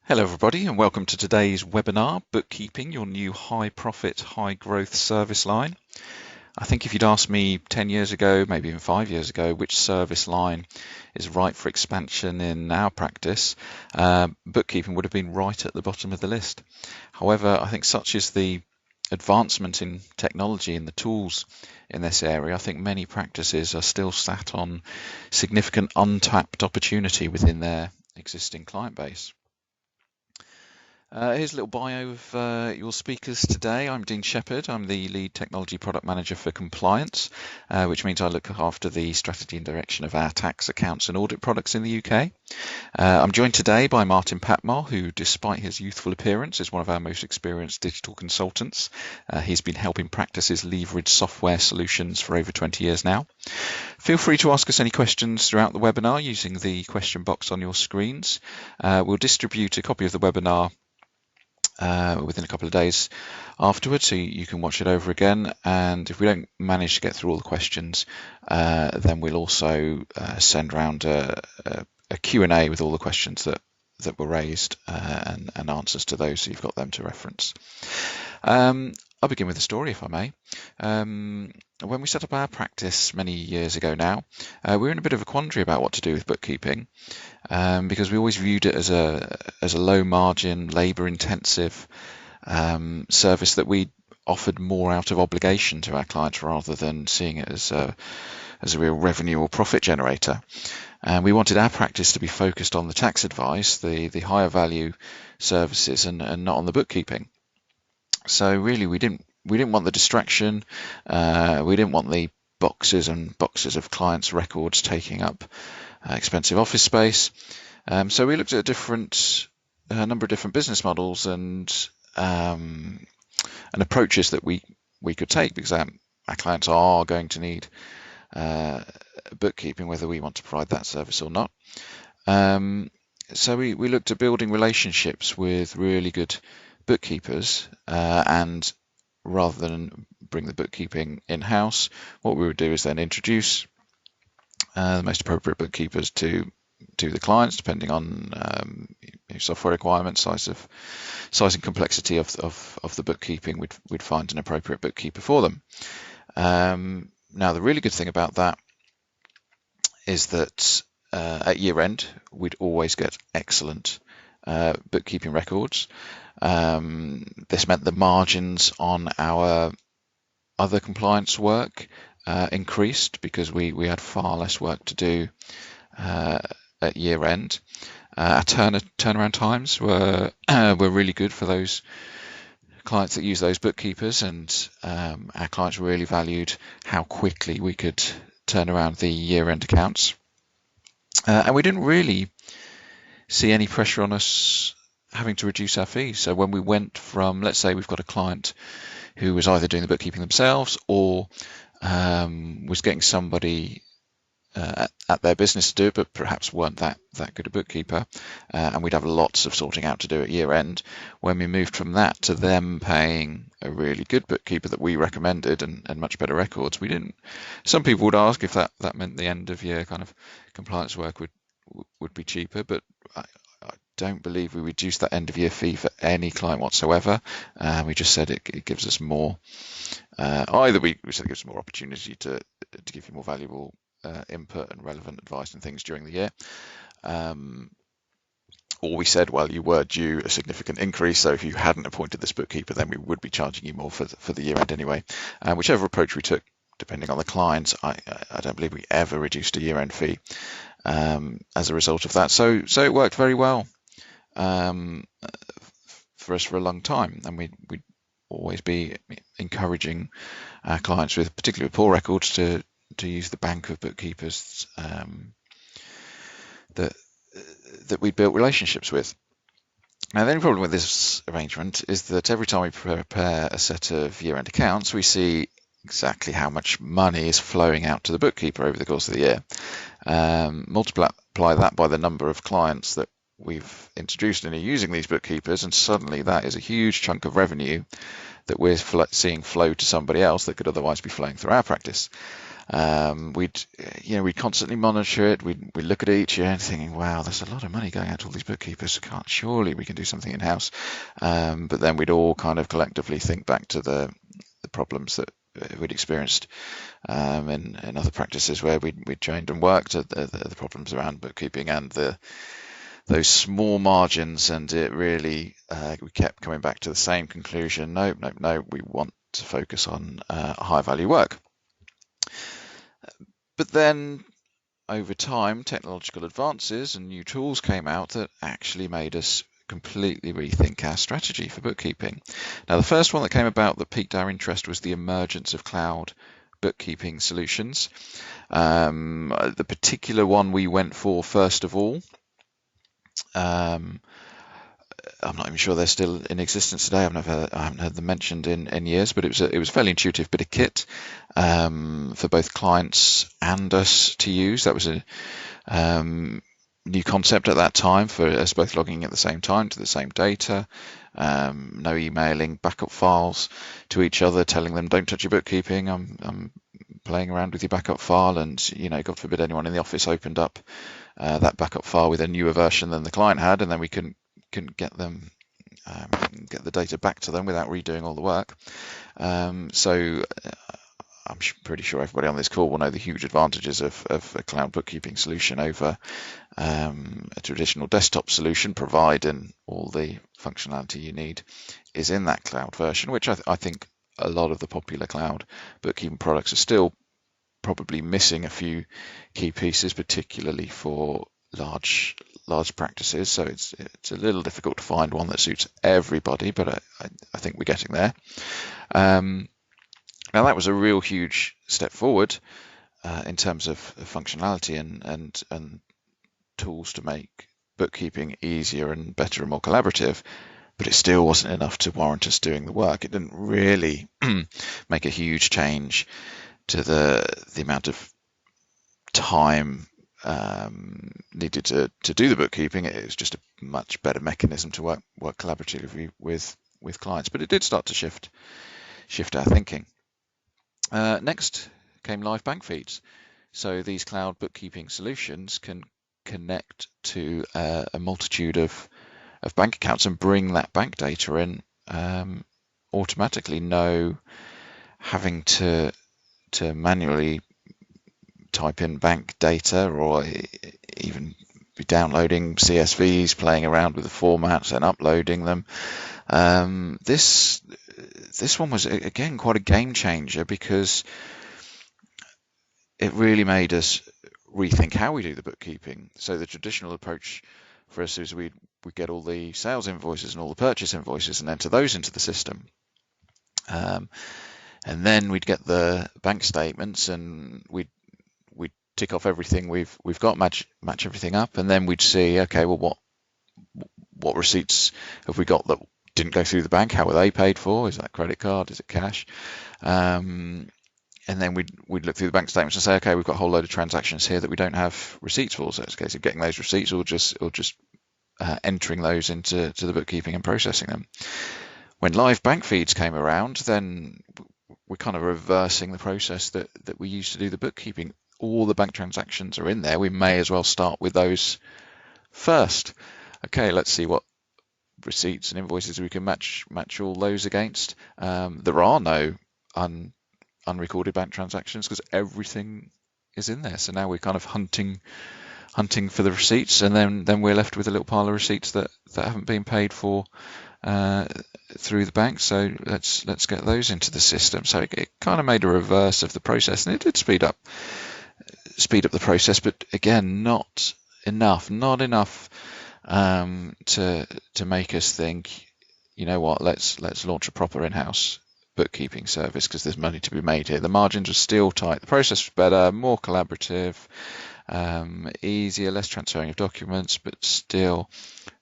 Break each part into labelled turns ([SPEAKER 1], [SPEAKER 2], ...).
[SPEAKER 1] Hello everybody and welcome to today's webinar, Bookkeeping, your new high profit, high growth service line. I think if you'd asked me 10 years ago, maybe even 5 years ago, which service line is right for expansion in our practice, bookkeeping would have been right at the bottom of the list. However, I think such is the advancement in technology and the tools in this area, I think many practices are still sat on significant untapped opportunity within their existing client base. Here's a little bio of your speakers today. I'm Dean Shepherd. I'm the lead technology product manager for compliance, which means I look after the strategy and direction of our tax, accounts and audit products in the UK. I'm joined today by Martin Patmore, who, despite his youthful appearance, is one of our most experienced digital consultants. He's been helping practices leverage software solutions for over 20 years now. Feel free to ask us any questions throughout the webinar using the question box on your screens. We'll distribute a copy of the webinar within a couple of days afterwards, so you can watch it over again. And if we don't manage to get through all the questions, then we'll also send around a Q&A with all the questions that were raised and answers to those, so you've got them to reference. I'll begin with a story, if I may. When we set up our practice many years ago now, we were in a bit of a quandary about what to do with bookkeeping, because we always viewed it as a low margin, labour intensive service that we offered more out of obligation to our clients rather than seeing it as a real revenue or profit generator. And we wanted our practice to be focused on the tax advice, the higher value services, and not on the bookkeeping. So really, we didn't want the distraction. We didn't want the boxes and boxes of clients' records taking up expensive office space. So we looked at a number of different business models and approaches that we could take, because our clients are going to need bookkeeping, whether we want to provide that service or not. So we looked at building relationships with really good bookkeepers, and rather than bring the bookkeeping in-house, what we would do is then introduce the most appropriate bookkeepers to the clients, depending on software requirements, size and complexity of the bookkeeping. We'd find an appropriate bookkeeper for them. Now, the really good thing about that is that at year end, we'd always get excellent bookkeeping records. This meant the margins on our other compliance work increased, because we had far less work to do at year end. Our turnaround times were really good for those clients that use those bookkeepers, and our clients really valued how quickly we could turn around the year end accounts. And we didn't really see any pressure on us having to reduce our fees. So when we went from, let's say we've got a client who was either doing the bookkeeping themselves or was getting somebody at their business to do it, but perhaps weren't that good a bookkeeper, and we'd have lots of sorting out to do at year end. When we moved from that to them paying a really good bookkeeper that we recommended and much better records, some people would ask if that meant the end of year kind of compliance work would be cheaper, but I don't believe we reduced that end of year fee for any client whatsoever. We just said it gives us more, either we said it gives us more opportunity to give you more valuable input and relevant advice and things during the year, or we said, well, you were due a significant increase, so if you hadn't appointed this bookkeeper, then we would be charging you more for the year end anyway. Whichever approach we took, depending on the clients, I don't believe we ever reduced a year end fee as a result of that. So it worked very well for us for a long time, and we'd always be encouraging our clients, particularly with poor records, to use the bank of bookkeepers that we built relationships with. Now, the only problem with this arrangement is that every time we prepare a set of year-end accounts, we see exactly how much money is flowing out to the bookkeeper over the course of the year. Multiply that by the number of clients that we've introduced and are using these bookkeepers, and suddenly that is a huge chunk of revenue that we're seeing flow to somebody else that could otherwise be flowing through our practice. We'd constantly monitor it. We'd look at it each year and thinking, wow, there's a lot of money going out to all these bookkeepers. Surely we can do something in-house. But then we'd all kind of collectively think back to the problems that we'd experienced in other practices where we'd trained and worked at the problems around bookkeeping and those small margins, and it really we kept coming back to the same conclusion. No, we want to focus on high value work. But then over time, technological advances and new tools came out that actually made us completely rethink our strategy for bookkeeping. Now, the first one that came about that piqued our interest was the emergence of cloud bookkeeping solutions. The particular one we went for first of all, I'm not even sure they're still in existence today. I haven't heard them mentioned in years, but it was a fairly intuitive bit of kit for both clients and us to use. That was a new concept at that time for us both logging at the same time to the same data, no emailing backup files to each other, telling them don't touch your bookkeeping. I'm playing around with your backup file, and God forbid anyone in the office opened up that backup file with a newer version than the client had, and then we couldn't get the data back to them without redoing all the work. So I'm pretty sure everybody on this call will know the huge advantages of a cloud bookkeeping solution over a traditional desktop solution, providing all the functionality you need is in that cloud version, which I think a lot of the popular cloud bookkeeping products are still probably missing a few key pieces, particularly for large practices. So it's a little difficult to find one that suits everybody, but I think we're getting there. Now that was a real huge step forward in terms of functionality and tools to make bookkeeping easier and better and more collaborative, but it still wasn't enough to warrant us doing the work. It didn't really make a huge change to the amount of time needed to do the bookkeeping. It was just a much better mechanism to work collaboratively with clients, but it did start to shift our thinking. Next came live bank feeds. So these cloud bookkeeping solutions can connect to a multitude of bank accounts and bring that bank data in automatically, no having to manually type in bank data or even be downloading CSVs, playing around with the formats and uploading them. This one was again quite a game changer because it really made us rethink how we do the bookkeeping. So the traditional approach for us is we get all the sales invoices and all the purchase invoices and enter those into the system. And then we'd get the bank statements and we'd tick off everything we've got, match everything up, and then we'd see, okay, well, what receipts have we got that didn't go through the bank? How were they paid for? Is that credit card? Is it cash? And then we'd look through the bank statements and say, okay, we've got a whole load of transactions here that we don't have receipts for. So it's a case of getting those receipts or just entering those into the bookkeeping and processing them. When live bank feeds came around, then we're kind of reversing the process that we used to do the bookkeeping. All the bank transactions are in there. We may as well start with those first. Okay, let's see what receipts and invoices we can match all those against. There are no unrecorded bank transactions because everything is in there. So now we're kind of hunting for the receipts, and then we're left with a little pile of receipts that haven't been paid for through the bank. So let's get those into the system. So it kind of made a reverse of the process, and it did speed up the process, but again, not enough to make us think, you know what, let's launch a proper in-house bookkeeping service because there's money to be made here. The margins are still tight, the process was better, more collaborative, easier, less transferring of documents, but still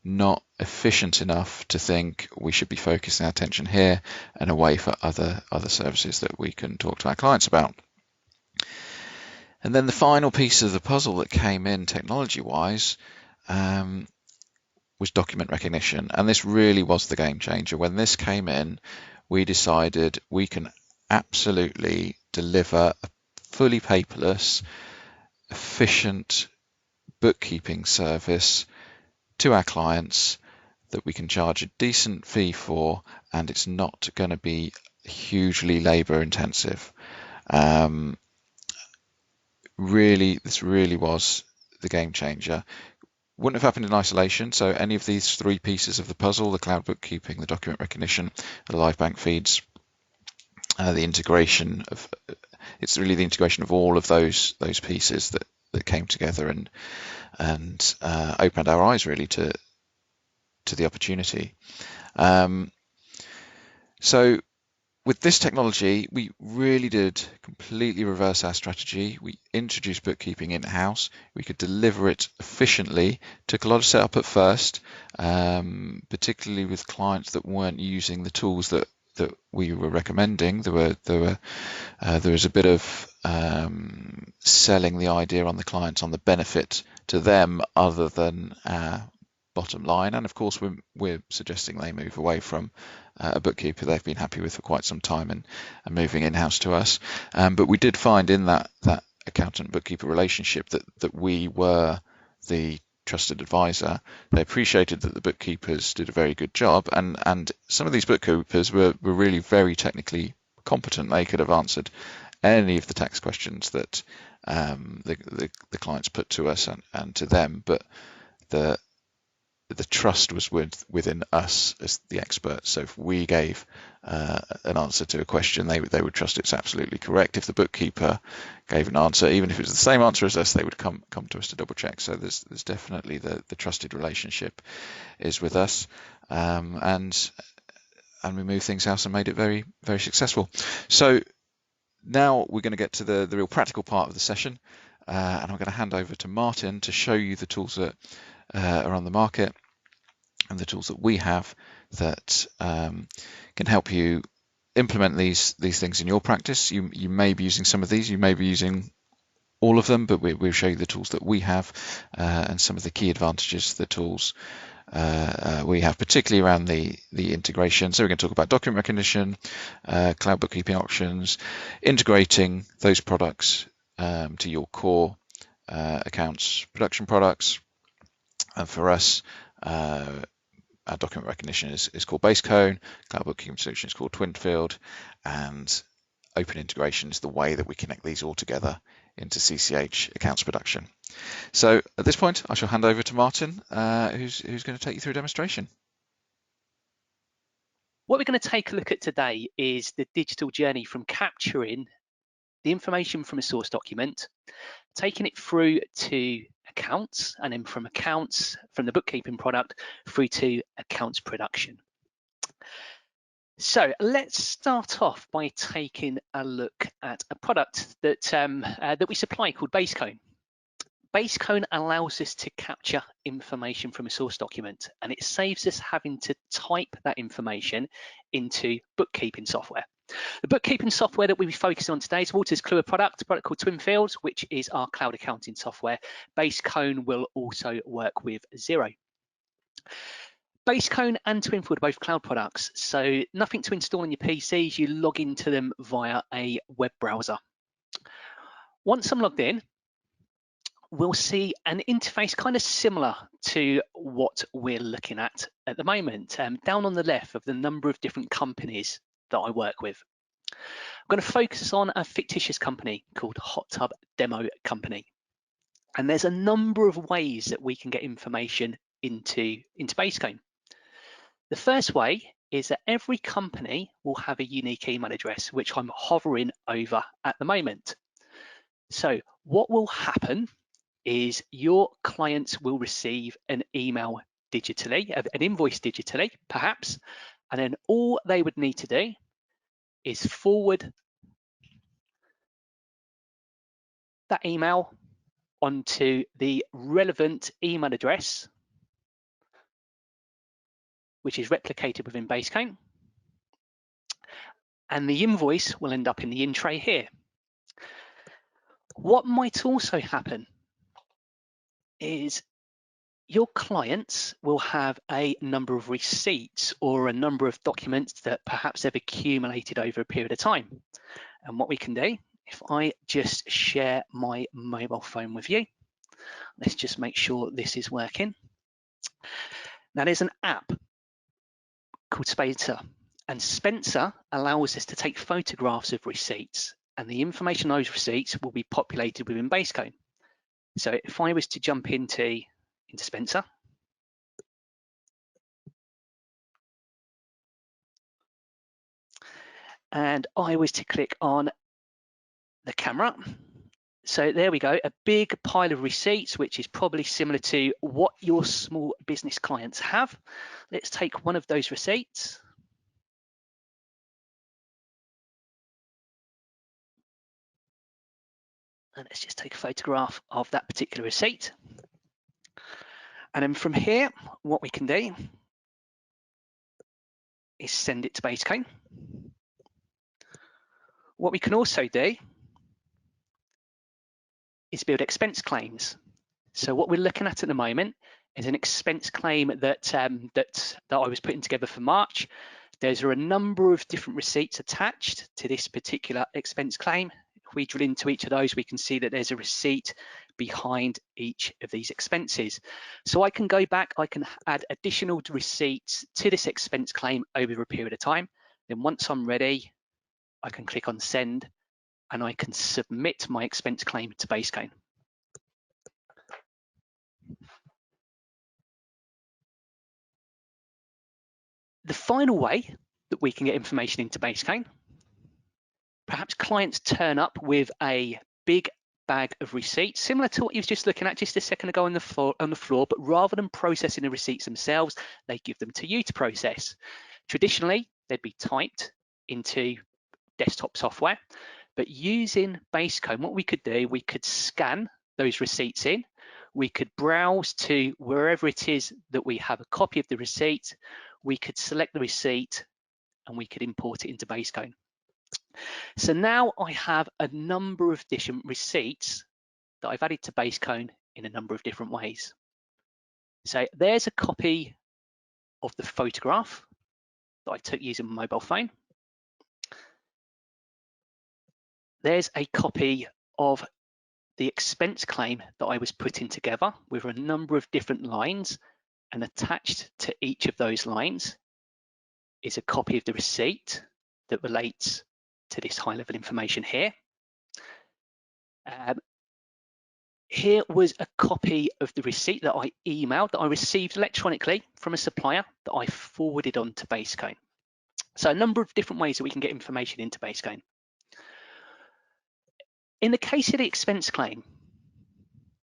[SPEAKER 1] not efficient enough to think we should be focusing our attention here and away for other services that we can talk to our clients about. And then the final piece of the puzzle that came in technology-wise was document recognition. And this really was the game changer. When this came in, we decided we can absolutely deliver a fully paperless, efficient bookkeeping service to our clients that we can charge a decent fee for, and it's not going to be hugely labor intensive. This really was the game changer. Wouldn't have happened in isolation. So any of these three pieces of the puzzle, the cloud bookkeeping, the document recognition, the live bank feeds, the integration of, it's really the integration of all of those pieces that came together and opened our eyes really to the opportunity. So with this technology, we really did completely reverse our strategy. We introduced bookkeeping in-house. We could deliver it efficiently. Took a lot of setup at first, particularly with clients that weren't using the tools that we were recommending. There was a bit of selling the idea on the clients on the benefit to them other than our bottom line. And of course, we're suggesting they move away from a bookkeeper they've been happy with for quite some time and moving in-house to us. But we did find in that accountant bookkeeper relationship that we were the trusted advisor. They appreciated that the bookkeepers did a very good job, and some of these bookkeepers were really very technically competent. They could have answered any of the tax questions that the clients put to us and to them, but the trust was within us as the experts. So if we gave an answer to a question, they would trust it's absolutely correct. If the bookkeeper gave an answer, even if it was the same answer as us, they would come to us to double check. So there's definitely the trusted relationship is with us, and we moved things house and made it very, very successful. So now we're going to get to the real practical part of the session, and I'm going to hand over to Martin to show you the tools that are on the market and the tools that we have that can help you implement these things in your practice. You may be using some of these, you may be using all of them, but we'll show you the tools that we have and some of the key advantages of the tools we have, particularly around the integration. So we're going to talk about document recognition, cloud bookkeeping options, integrating those products to your core accounts production products. And for us, our document recognition is called Basecone, cloud bookkeeping solution is called Twinfield, and open integration is the way that we connect these all together into CCH accounts production. So at this point, I shall hand over to Martin, who's going to take you through a demonstration.
[SPEAKER 2] What we're going to take a look at today is the digital journey from capturing the information from a source document, taking it through to accounts, and then from accounts, from the bookkeeping product through to accounts production. So let's start off by taking a look at a product that we supply called Basecone. Basecone allows us to capture information from a source document, and it saves us having to type that information into bookkeeping software. The bookkeeping software that we'll be focusing on today is Walter's Kluwer product, a product called Twinfield, which is our cloud accounting software. Basecone will also work with Xero. Basecone and Twinfield are both cloud products, so nothing to install on your PCs. You log into them via a web browser. Once I'm logged in, we'll see an interface kind of similar to what we're looking at the moment. Down on the left of the number of different companies that I work with. I'm going to focus on a fictitious company called Hot Tub Demo Company. And there's a number of ways that we can get information into Basecone. The first way is that every company will have a unique email address, which I'm hovering over at the moment. So what will happen is your clients will receive an email digitally, an invoice digitally, perhaps, and then all they would need to do is forward that email onto the relevant email address, which is replicated within Basecone, and the invoice will end up in the in tray here. What might also happen is your clients will have a number of receipts or a number of documents that perhaps they've accumulated over a period of time. And what we can do if I just share my mobile phone with you, let's just make sure this is working. Now there's an app called Spencer, and Spencer allows us to take photographs of receipts, and the information on those receipts will be populated within Basecone. So if I was to jump into Spencer, and I was to click on the camera, so there we go, a big pile of receipts, which is probably similar to what your small business clients have. Let's take one of those receipts. And let's just take a photograph of that particular receipt. And then from here, what we can do is send it to Basecone. What we can also do is build expense claims. So what we're looking at the moment is an expense claim that I was putting together for March. There's a number of different receipts attached to this particular expense claim. If we drill into each of those, we can see that there's a receipt behind each of these expenses. So I can go back, I can add additional receipts to this expense claim over a period of time. Then once I'm ready, I can click on send and I can submit my expense claim to Basecone. The final way that we can get information into Basecone, perhaps clients turn up with a big bag of receipts, similar to what you was just looking at just a second ago on the floor, but rather than processing the receipts themselves, they give them to you to process. Traditionally, they'd be typed into desktop software, but using Basecone, what we could do, we could scan those receipts in, we could browse to wherever it is that we have a copy of the receipt, we could select the receipt, and we could import it into Basecone. So now I have a number of different receipts that I've added to Basecone in a number of different ways. So there's a copy of the photograph that I took using my mobile phone. There's a copy of the expense claim that I was putting together with a number of different lines, and attached to each of those lines is a copy of the receipt that relates to this high level information here. Here was a copy of the receipt that I emailed, that I received electronically from a supplier that I forwarded on to Basecone. So a number of different ways that we can get information into Basecone. In the case of the expense claim,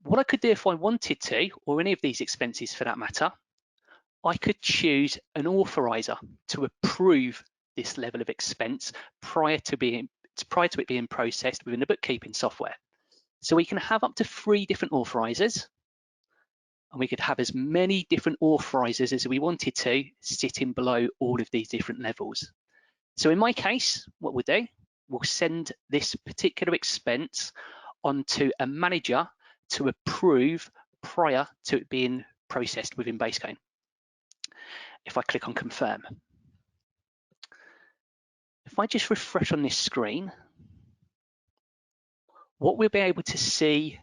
[SPEAKER 2] what I could do if I wanted to, or any of these expenses for that matter, I could choose an authorizer to approve this level of expense prior to it being processed within the bookkeeping software. So we can have up to 3 different authorizers, and we could have as many different authorizers as we wanted to sitting below all of these different levels. So in my case, what we'll do, we'll send this particular expense onto a manager to approve prior to it being processed within Basecone. If I click on confirm, if I just refresh on this screen, what we'll be able to see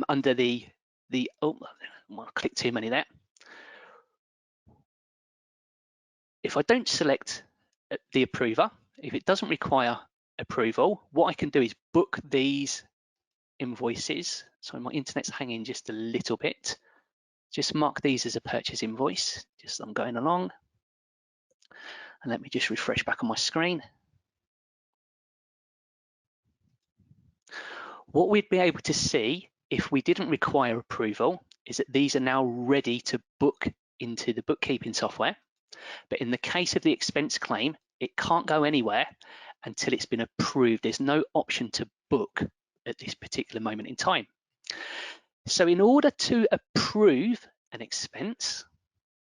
[SPEAKER 2] under the oh, I clicked too many there. If I don't select the approver, if it doesn't require approval, what I can do is book these invoices. Sorry, my internet's hanging just a little bit. Just mark these as a purchase invoice, just as I'm going along. And let me just refresh back on my screen. What we'd be able to see if we didn't require approval is that these are now ready to book into the bookkeeping software. But in the case of the expense claim, it can't go anywhere until it's been approved. There's no option to book at this particular moment in time. So in order to approve an expense,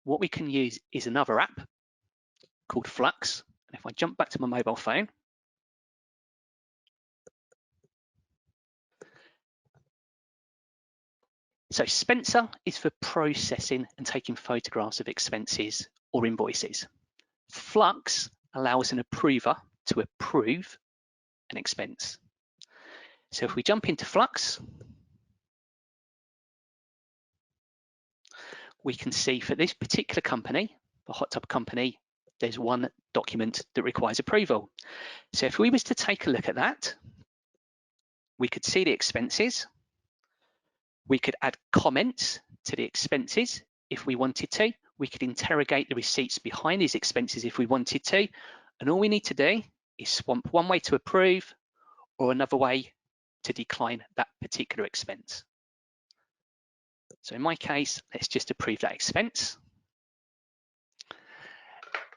[SPEAKER 2] what we can use is another app called Fluxx. And if I jump back to my mobile phone, so Spencer is for processing and taking photographs of expenses or invoices. Fluxx allows an approver to approve an expense. So if we jump into Fluxx, we can see for this particular company, the hot tub company, there's one document that requires approval. So if we was to take a look at that, we could see the expenses. We could add comments to the expenses if we wanted to. We could interrogate the receipts behind these expenses if we wanted to. And all we need to do is swap one way to approve or another way to decline that particular expense. So in my case, let's just approve that expense.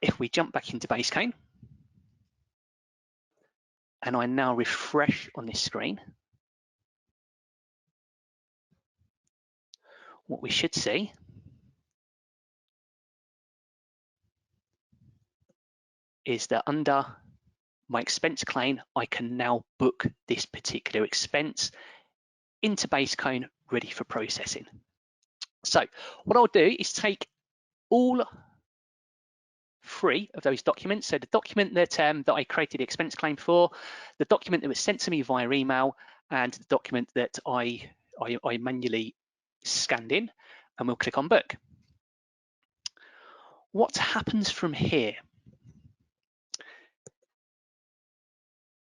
[SPEAKER 2] If we jump back into Basecamp, and I now refresh on this screen, what we should see is that under my expense claim, I can now book this particular expense into Basecamp ready for processing. So what I'll do is take all 3 of those documents. So the document that I created the expense claim for, the document that was sent to me via email, and the document that I manually scanned in, and we'll click on book. What happens from here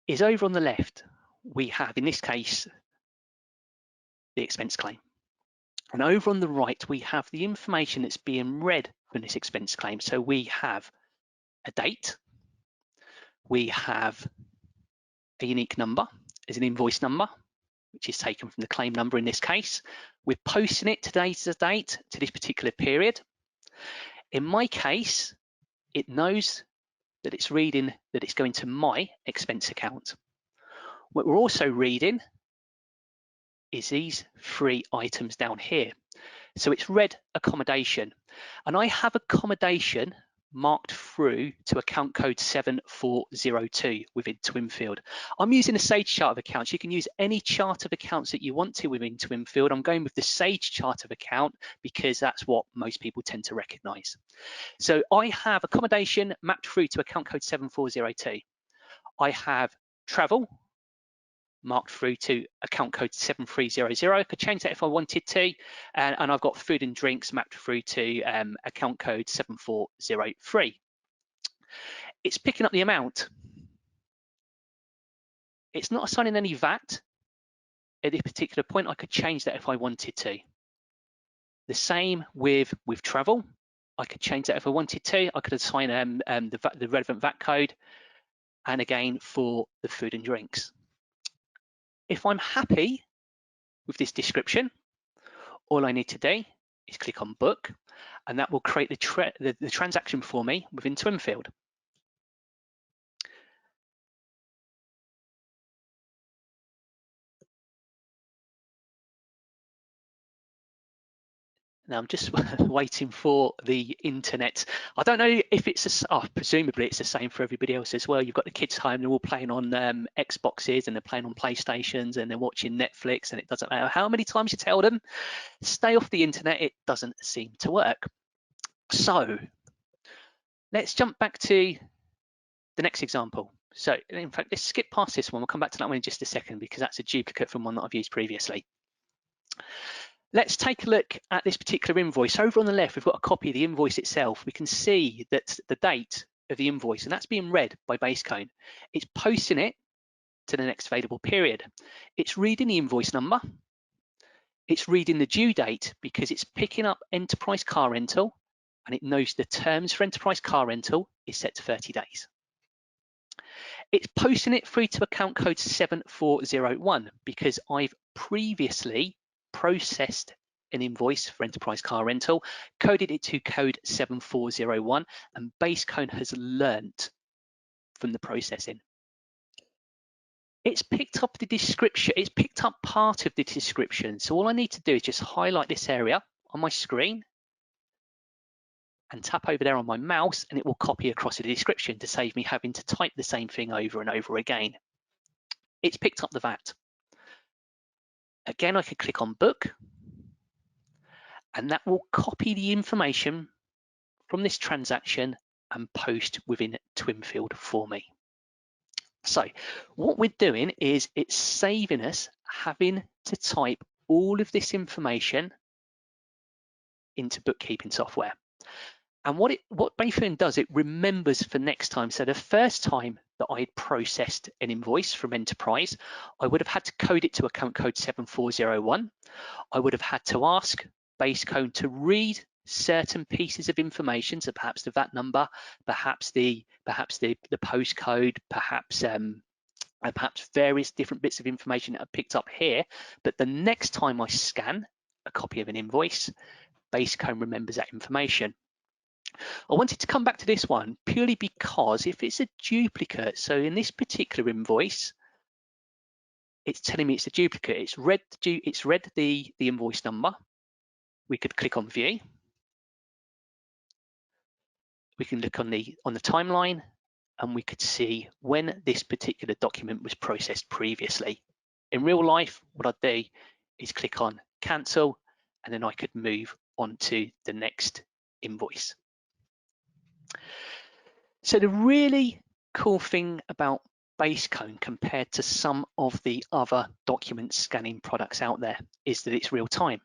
[SPEAKER 2] is over on the left, we have, in this case, the expense claim. And over on the right, we have the information that's being read from this expense claim. So we have a date, we have a unique number as an invoice number, which is taken from the claim number in this case. We're posting it today's date to this particular period. In my case, it knows that it's reading that it's going to my expense account. What we're also reading is these 3 items down here. So it's read accommodation, and I have accommodation marked through to account code 7402 within Twinfield. I'm using a Sage chart of accounts. You can use any chart of accounts that you want to within Twinfield. I'm going with the Sage chart of account because that's what most people tend to recognize. So I have accommodation mapped through to account code 7402. I have travel marked through to account code 7300. I could change that if I wanted to, and I've got food and drinks mapped through to account code 7403. It's picking up the amount. It's not assigning any VAT at this particular point. I could change that if I wanted to. The same with travel. I could change that if I wanted to. I could assign the relevant VAT code, and again for the food and drinks. If I'm happy with this description, all I need to do is click on book, and that will create the transaction for me within Twinfield. Now I'm just waiting for the internet. I don't know if it's presumably it's the same for everybody else as well. You've got the kids home, they're all playing on Xboxes, and they're playing on PlayStations, and they're watching Netflix, and it doesn't matter how many times you tell them, stay off the internet, it doesn't seem to work. So let's jump back to the next example. So in fact, let's skip past this one. We'll come back to that one in just a second because that's a duplicate from one that I've used previously. Let's take a look at this particular invoice. Over on the left, we've got a copy of the invoice itself. We can see that the date of the invoice, and that's being read by Basecamp. It's posting it to the next available period. It's reading the invoice number. It's reading the due date because it's picking up enterprise car rental, and it knows the terms for enterprise car rental is set to 30 days. It's posting it through to account code 7401 because I've previously processed an invoice for enterprise car rental, coded it to code 7401, and Basecamp has learnt from the processing. It's picked up the description, it's picked up part of the description. So all I need to do is just highlight this area on my screen and tap over there on my mouse, and it will copy across the description to save me having to type the same thing over and over again. It's picked up the VAT. Again, I could click on book, and that will copy the information from this transaction and post within Twinfield for me. So what we're doing is it's saving us having to type all of this information into bookkeeping software. And what Bookkeeping does, it remembers for next time. So the first time that I processed an invoice from Enterprise, I would have had to code it to account code 7401. I would have had to ask Basecone to read certain pieces of information, so perhaps the VAT number, perhaps the postcode, perhaps various different bits of information that are picked up here. But the next time I scan a copy of an invoice, Basecone remembers that information. I wanted to come back to this one purely because if it's a duplicate, so in this particular invoice, it's telling me it's a duplicate. It's read the invoice number. We could click on view. We can look on the timeline, and we could see when this particular document was processed previously. In real life, what I'd do is click on cancel, and then I could move on to the next invoice. So the really cool thing about Basecone compared to some of the other document scanning products out there is that it's real time.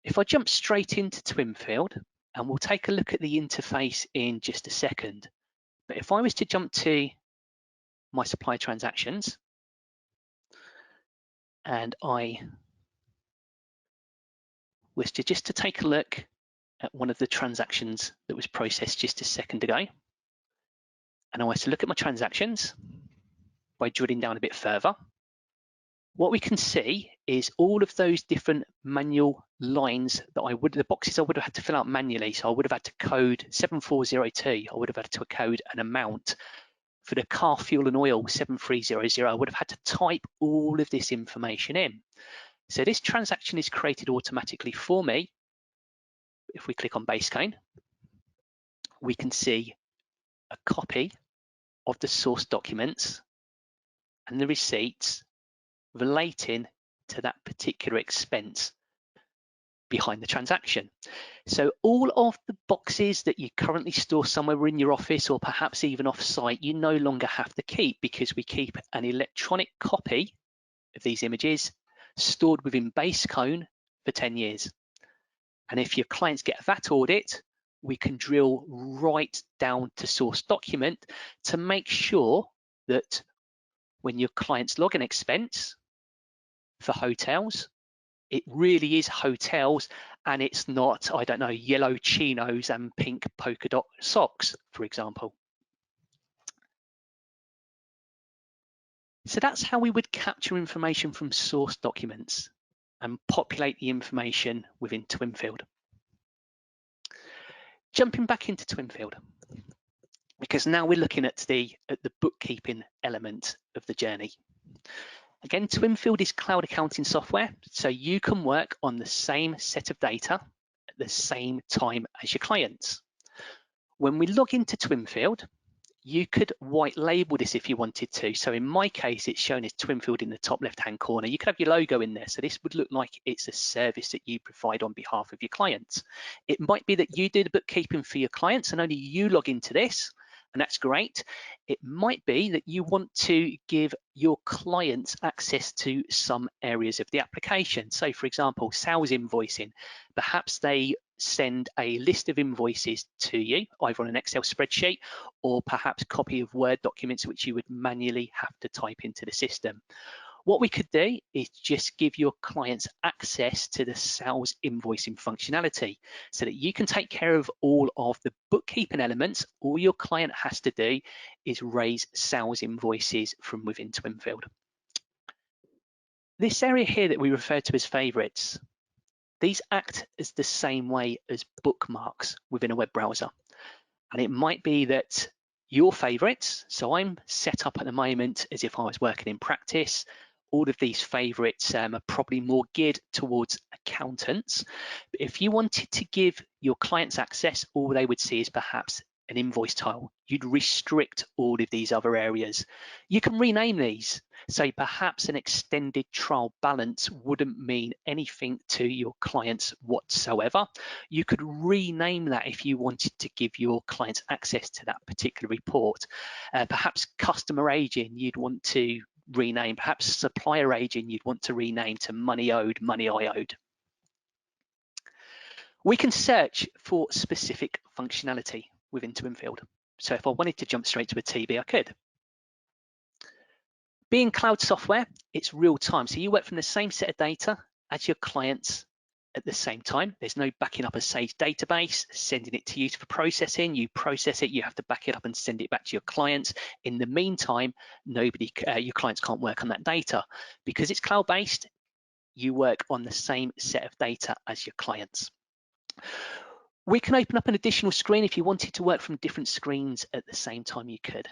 [SPEAKER 2] If I jump straight into Twinfield, and we'll take a look at the interface in just a second, but if I was to jump to my supply transactions, and I was to take a look at one of the transactions that was processed just a second ago, and I was to look at my transactions by drilling down a bit further, what we can see is all of those different manual lines that the boxes I would have had to fill out manually. So I would have had to code 7402, I would have had to code an amount. For the car fuel and oil 7300, I would have had to type all of this information in. So this transaction is created automatically for me. If we click on Basecone, we can see a copy of the source documents and the receipts relating to that particular expense behind the transaction. So all of the boxes that you currently store somewhere in your office or perhaps even off-site, you no longer have to keep, because we keep an electronic copy of these images stored within Basecone for 10 years. And if your clients get a VAT audit, we can drill right down to source document to make sure that when your clients log an expense for hotels, it really is hotels and it's not, I don't know, yellow chinos and pink polka dot socks, for example. So that's how we would capture information from source documents and populate the information within Twinfield. Jumping back into Twinfield, because now we're looking at the bookkeeping element of the journey. Again, Twinfield is cloud accounting software, so you can work on the same set of data at the same time as your clients. When we log into Twinfield, you could white label this if you wanted to. So in my case, it's shown as Twinfield in the top left-hand corner. You could have your logo in there. So this would look like it's a service that you provide on behalf of your clients. It might be that you do the bookkeeping for your clients and only you log into this, and that's great. It might be that you want to give your clients access to some areas of the application. So for example, sales invoicing, perhaps they send a list of invoices to you, either on an Excel spreadsheet or perhaps a copy of Word documents which you would manually have to type into the system. What we could do is just give your clients access to the sales invoicing functionality so that you can take care of all of the bookkeeping elements. All your client has to do is raise sales invoices from within Twinfield. This area here that we refer to as favorites, these act as the same way as bookmarks within a web browser. And it might be that your favorites, so I'm set up at the moment as if I was working in practice. All of these favorites are probably more geared towards accountants. But if you wanted to give your clients access, all they would see is perhaps an invoice tile. You'd restrict all of these other areas. You can rename these. So perhaps an extended trial balance wouldn't mean anything to your clients whatsoever. You could rename that if you wanted to give your clients access to that particular report. Perhaps customer aging you'd want to rename. Perhaps supplier aging you'd want to rename to money owed, money I owed. We can search for specific functionality within Twinfield. So if I wanted to jump straight to a TV, I could. Being cloud software, it's real time. So you work from the same set of data as your clients at the same time. There's no backing up a Sage database, sending it to you for processing. You process it, you have to back it up and send it back to your clients. In the meantime, your clients can't work on that data. Because it's cloud-based, you work on the same set of data as your clients. We can open up an additional screen. If you wanted to work from different screens at the same time, you could.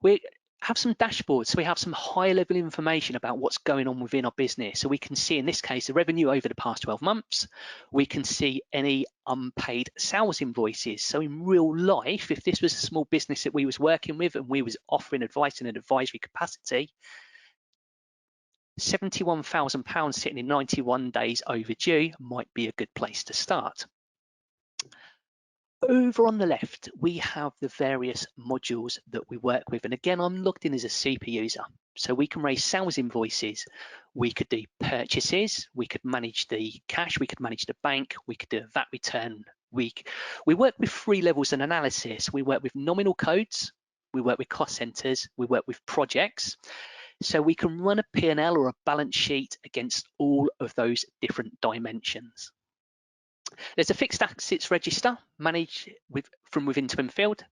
[SPEAKER 2] We have some dashboards. So we have some high level information about what's going on within our business. So we can see, in this case, the revenue over the past 12 months. We can see any unpaid sales invoices. So in real life, if this was a small business that we was working with and we was offering advice in an advisory capacity, £71,000 sitting in 91 days overdue might be a good place to start. Over on the left, we have the various modules that we work with. And again, I'm logged in as a super user. So we can raise sales invoices. We could do purchases. We could manage the cash. We could manage the bank. We could do a VAT return. We work with 3 levels of analysis. We work with nominal codes. We work with cost centers. We work with projects. So we can run a P&L or a balance sheet against all of those different dimensions. There's a fixed assets register managed from within Twinfield.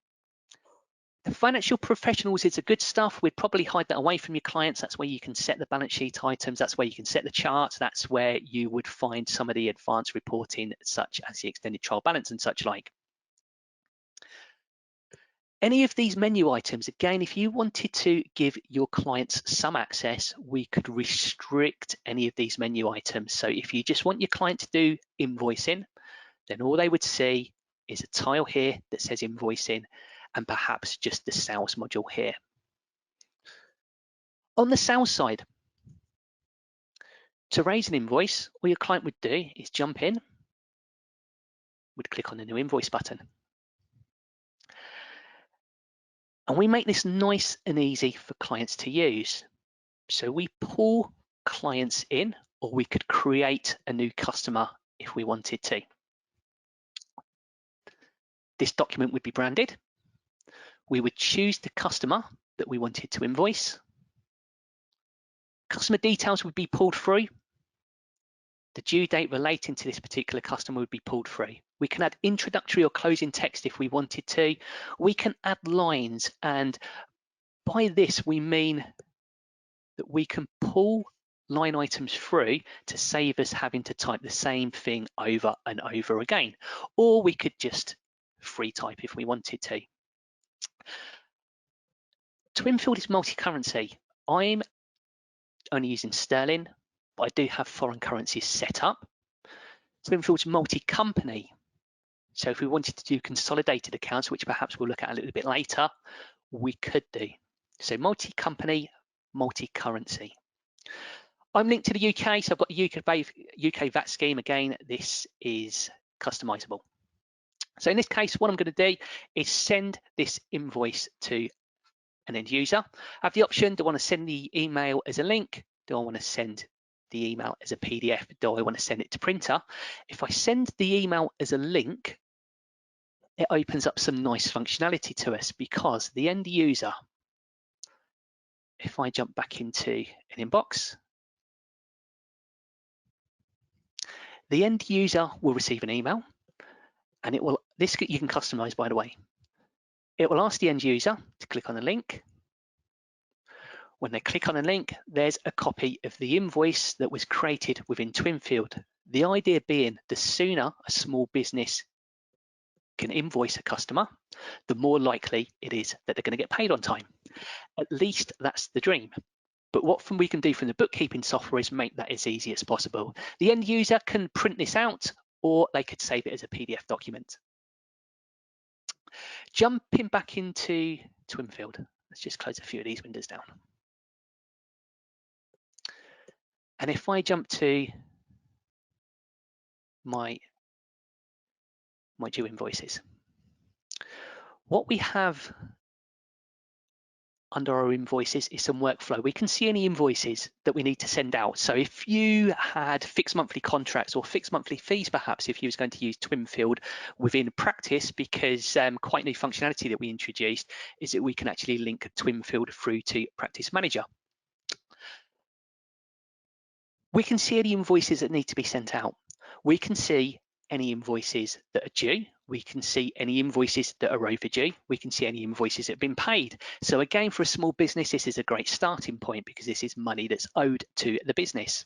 [SPEAKER 2] The financial professionals is a good stuff. We'd probably hide that away from your clients. That's where you can set the balance sheet items. That's where you can set the charts. That's where you would find some of the advanced reporting, such as the extended trial balance and such like. Any of these menu items, again, if you wanted to give your clients some access, we could restrict any of these menu items. So if you just want your client to do invoicing, then all they would see is a tile here that says invoicing and perhaps just the sales module here. On the sales side, to raise an invoice, all your client would do is jump in, would click on the new invoice button. And we make this nice and easy for clients to use. So we pull clients in, or we could create a new customer if we wanted to. This document would be branded. We would choose the customer that we wanted to invoice. Customer details would be pulled through. The due date relating to this particular customer would be pulled through. We can add introductory or closing text if we wanted to. We can add lines, and by this we mean that we can pull line items through to save us having to type the same thing over and over again. Or we could just free type if we wanted to. Twinfield is multi-currency. I'm only using sterling, but I do have foreign currencies set up. Twinfield's multi-company. So if we wanted to do consolidated accounts, which perhaps we'll look at a little bit later, we could do. So multi-company, multi-currency. I'm linked to the UK, so I've got the UK VAT scheme. Again, this is customizable. So in this case, what I'm going to do is send this invoice to an end user. I have the option, do I want to send the email as a link? Do I want to send the email as a PDF? Do I want to send it to printer? If I send the email as a link, it opens up some nice functionality to us, because the end user, if I jump back into an inbox, the end user will receive an email, and it will, this you can customize, by the way. It will ask the end user to click on the link. When they click on a link, there's a copy of the invoice that was created within Twinfield. The idea being, the sooner a small business can invoice a customer, the more likely it is that they're going to get paid on time. At least that's the dream. But what we can do from the bookkeeping software is make that as easy as possible. The end user can print this out, or they could save it as a PDF document. Jumping back into Twinfield, let's just close a few of these windows down. And if I jump to my due invoices, what we have under our invoices is some workflow. We can see any invoices that we need to send out. So if you had fixed monthly contracts or fixed monthly fees, perhaps if you was going to use Twinfield within practice, because quite new functionality that we introduced is that we can actually link Twinfield through to Practice Manager. We can see any invoices that need to be sent out. We can see any invoices that are due. We can see any invoices that are overdue. We can see any invoices that have been paid. So again, for a small business, this is a great starting point because this is money that's owed to the business.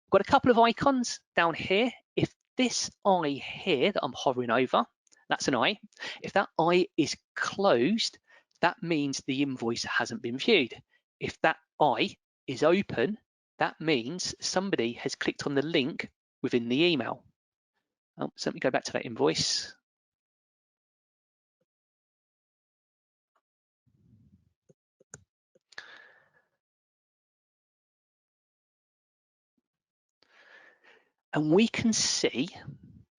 [SPEAKER 2] I've got a couple of icons down here. If this eye here that I'm hovering over, that's an eye. If that eye is closed, that means the invoice hasn't been viewed. If that eye is open, that means somebody has clicked on the link within the email. Oh, so let me go back to that invoice. And we can see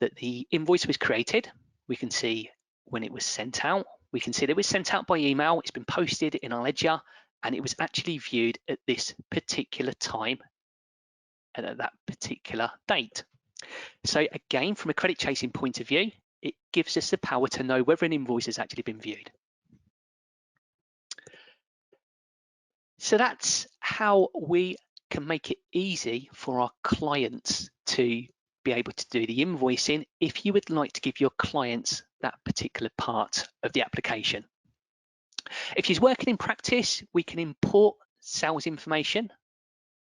[SPEAKER 2] that the invoice was created. We can see when it was sent out. We can see that it was sent out by email. It's been posted in our ledger, and it was actually viewed at this particular time and at that particular date. So again, from a credit chasing point of view, it gives us the power to know whether an invoice has actually been viewed. So that's how we can make it easy for our clients to be able to do the invoicing if you would like to give your clients that particular part of the application. If you're working in practice, we can import sales information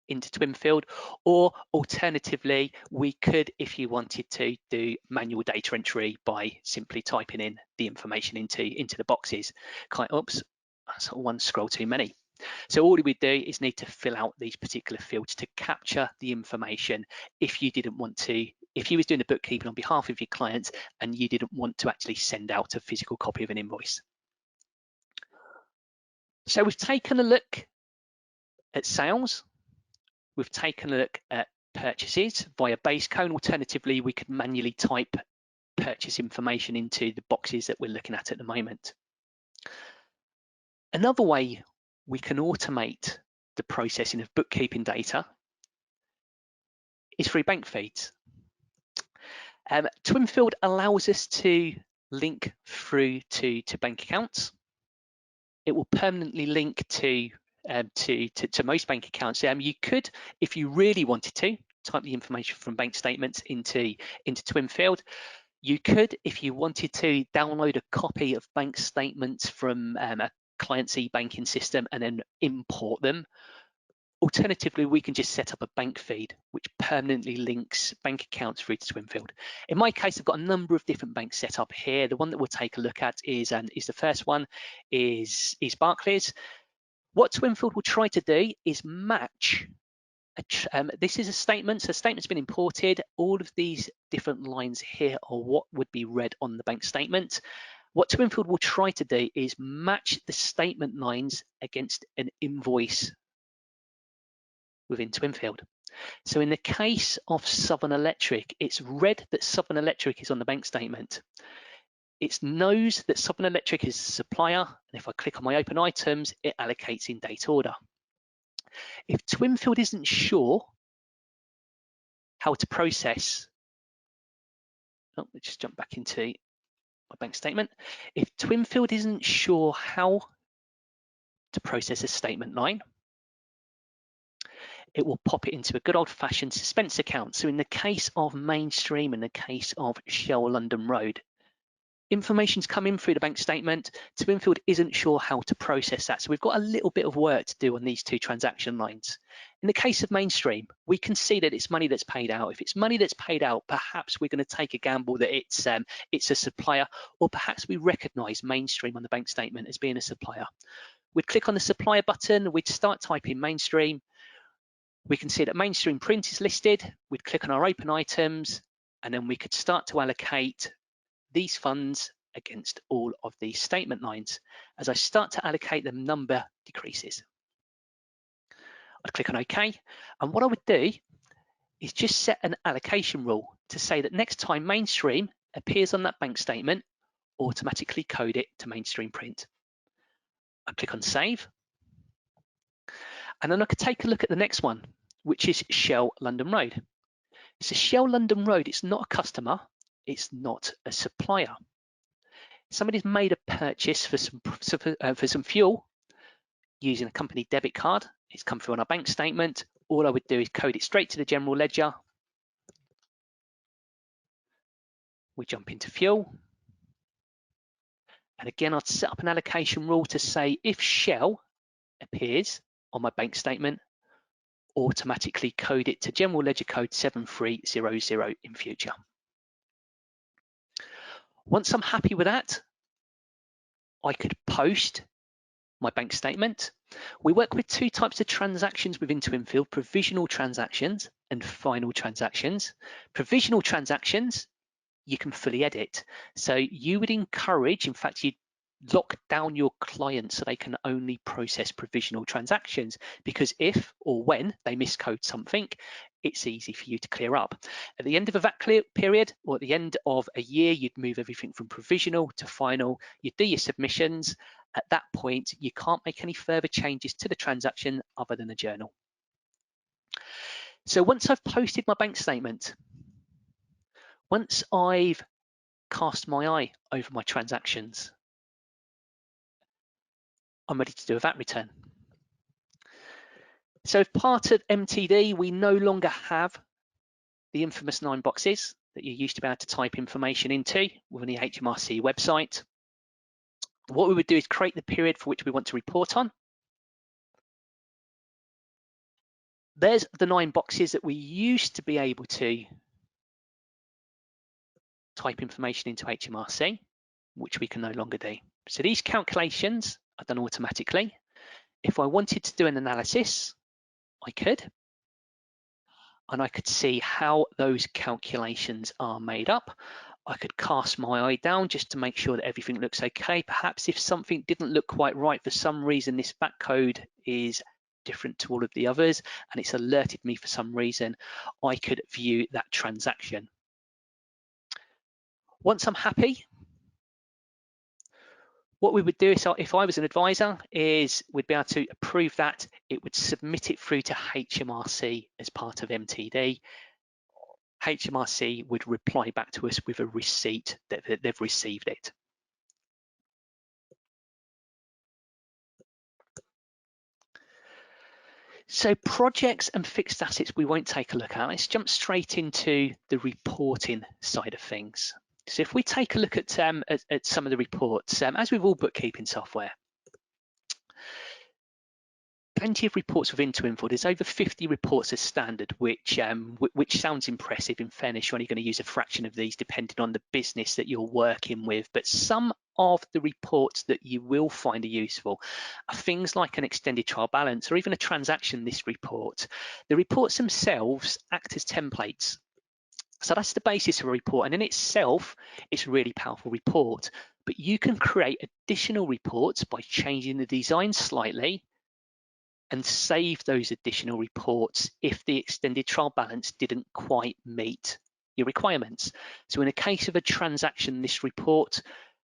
[SPEAKER 2] into Twinfield, or alternatively, we could, if you wanted to, do manual data entry by simply typing in the information into the boxes. Oops, that's one scroll too many. So all we do is need to fill out these particular fields to capture the information if you didn't want to, if you was doing the bookkeeping on behalf of your clients and you didn't want to actually send out a physical copy of an invoice. So we've taken a look at sales. We've taken a look at purchases via base code. Alternatively, we could manually type purchase information into the boxes that we're looking at the moment. Another way we can automate the processing of bookkeeping data is through bank feeds. Twinfield allows us to link through to bank accounts. It will permanently link to most bank accounts. You could, if you really wanted to, type the information from bank statements into Twinfield. You could, if you wanted to, download a copy of bank statements from a client's e-banking system and then import them. Alternatively, we can just set up a bank feed which permanently links bank accounts through to Twinfield. In my case, I've got a number of different banks set up here. The one that we'll take a look at is the first one is Barclays. What Twinfield will try to do is match. This is a statement. So a statement's been imported. All of these different lines here are what would be read on the bank statement. What Twinfield will try to do is match the statement lines against an invoice within Twinfield. So in the case of Southern Electric, it's read that Southern Electric is on the bank statement. It knows that Southern Electric is a supplier, and if I click on my open items, it allocates in date order. If Twinfield isn't sure how to process, let's just jump back into my bank statement. If Twinfield isn't sure how to process a statement line, it will pop it into a good old-fashioned suspense account. So in the case of Mainstream, in the case of Shell London Road, information's come in through the bank statement. Twinfield isn't sure how to process that. So we've got a little bit of work to do on these two transaction lines. In the case of Mainstream, we can see that it's money that's paid out. If it's money that's paid out, perhaps we're going to take a gamble that it's a supplier, or perhaps we recognize Mainstream on the bank statement as being a supplier. We'd click on the supplier button, we'd start typing Mainstream. We can see that Mainstream print is listed. We'd click on our open items, and then we could start to allocate these funds against all of these statement lines. As I start to allocate, the number decreases. I'd click on OK, and what I would do is just set an allocation rule to say that next time mainstream appears on that bank statement, automatically code it to mainstream print. I click on Save, and then I could take a look at the next one, which is Shell London Road. So Shell London Road, it's not a customer, it's not a supplier. Somebody's made a purchase for some fuel using a company debit card. It's come through on our bank statement. All I would do is code it straight to the general ledger. We jump into fuel. And again, I'd set up an allocation rule to say if Shell appears on my bank statement, automatically code it to general ledger code 7300 in future. Once I'm happy with that, I could post my bank statement. We work with two types of transactions within Twinfield: provisional transactions and final transactions. Provisional transactions, you can fully edit. So you would encourage, in fact, you'd lock down your clients so they can only process provisional transactions, because if or when they miscode something, it's easy for you to clear up. At the end of a VAT clear period, or at the end of a year, you'd move everything from provisional to final. You'd do your submissions. At that point, you can't make any further changes to the transaction other than a journal. So once I've posted my bank statement, once I've cast my eye over my transactions, I'm ready to do a VAT return. So as part of MTD, we no longer have the infamous 9 boxes that you used to be able to type information into within the HMRC website. What we would do is create the period for which we want to report on. There's the 9 boxes that we used to be able to type information into HMRC, which we can no longer do. So these calculations are done automatically. If I wanted to do an analysis, I could, and I could see how those calculations are made up. I could cast my eye down just to make sure that everything looks okay. Perhaps if something didn't look quite right for some reason, this VAT code is different to all of the others and it's alerted me for some reason, I could view that transaction. Once I'm happy, what we would do is, if I was an advisor, is we'd be able to approve that. It would submit it through to HMRC as part of MTD. HMRC would reply back to us with a receipt that they've received it. So projects and fixed assets we won't take a look at. Let's jump straight into the reporting side of things. So if we take a look at some of the reports, as with all bookkeeping software, plenty of reports within Twinfield. There's over 50 reports as standard, which sounds impressive. In fairness, you're only going to use a fraction of these depending on the business that you're working with. But some of the reports that you will find are useful are things like an extended trial balance or even a transaction list report. The reports themselves act as templates. So that's the basis of a report, and in itself, it's a really powerful report. But you can create additional reports by changing the design slightly and save those additional reports if the extended trial balance didn't quite meet your requirements. So in a case of a transaction list report,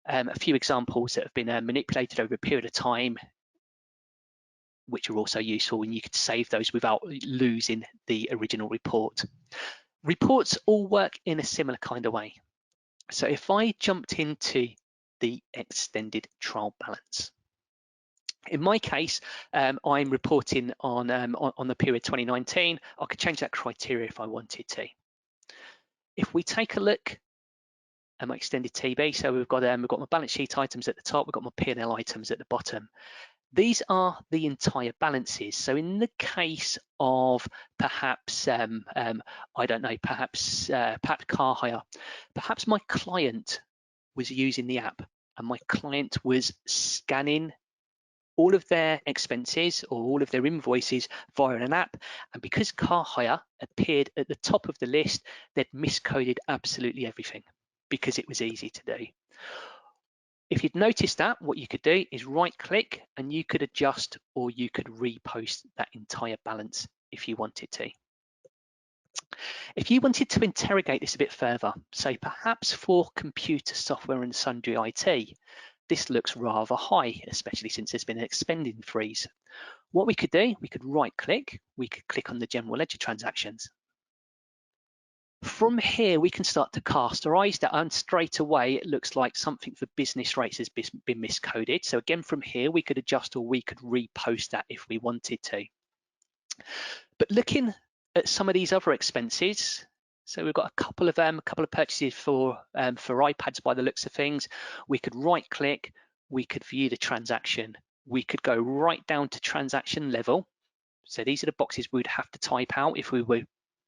[SPEAKER 2] a few examples that have been manipulated over a period of time, which are also useful, and you could save those without losing the original report. Reports all work in a similar kind of way. So if I jumped into the extended trial balance, in my case, I'm reporting on the period 2019. I could change that criteria if I wanted to. If we take a look at my extended TB, so we've got my balance sheet items at the top, we've got my P&L items at the bottom. These are the entire balances. So in the case of perhaps, I don't know, perhaps car hire, perhaps my client was using the app and my client was scanning all of their expenses or all of their invoices via an app, and because car hire appeared at the top of the list, they'd miscoded absolutely everything because it was easy to do. If you'd noticed that, what you could do is right click and you could adjust or you could repost that entire balance if you wanted to. If you wanted to interrogate this a bit further, so perhaps for computer software and sundry IT, this looks rather high, especially since there's been an expending freeze. What we could do, we could right click, we could click on the general ledger transactions. From here, we can start to cast our eyes down, and straight away it looks like something for business rates has been miscoded. So again, from here, we could adjust or we could repost that if we wanted to. But looking at some of these other expenses, so we've got a couple of purchases for iPads by the looks of things. We could right click, we could view the transaction, we could go right down to transaction level. So these are the boxes we'd have to type out if we were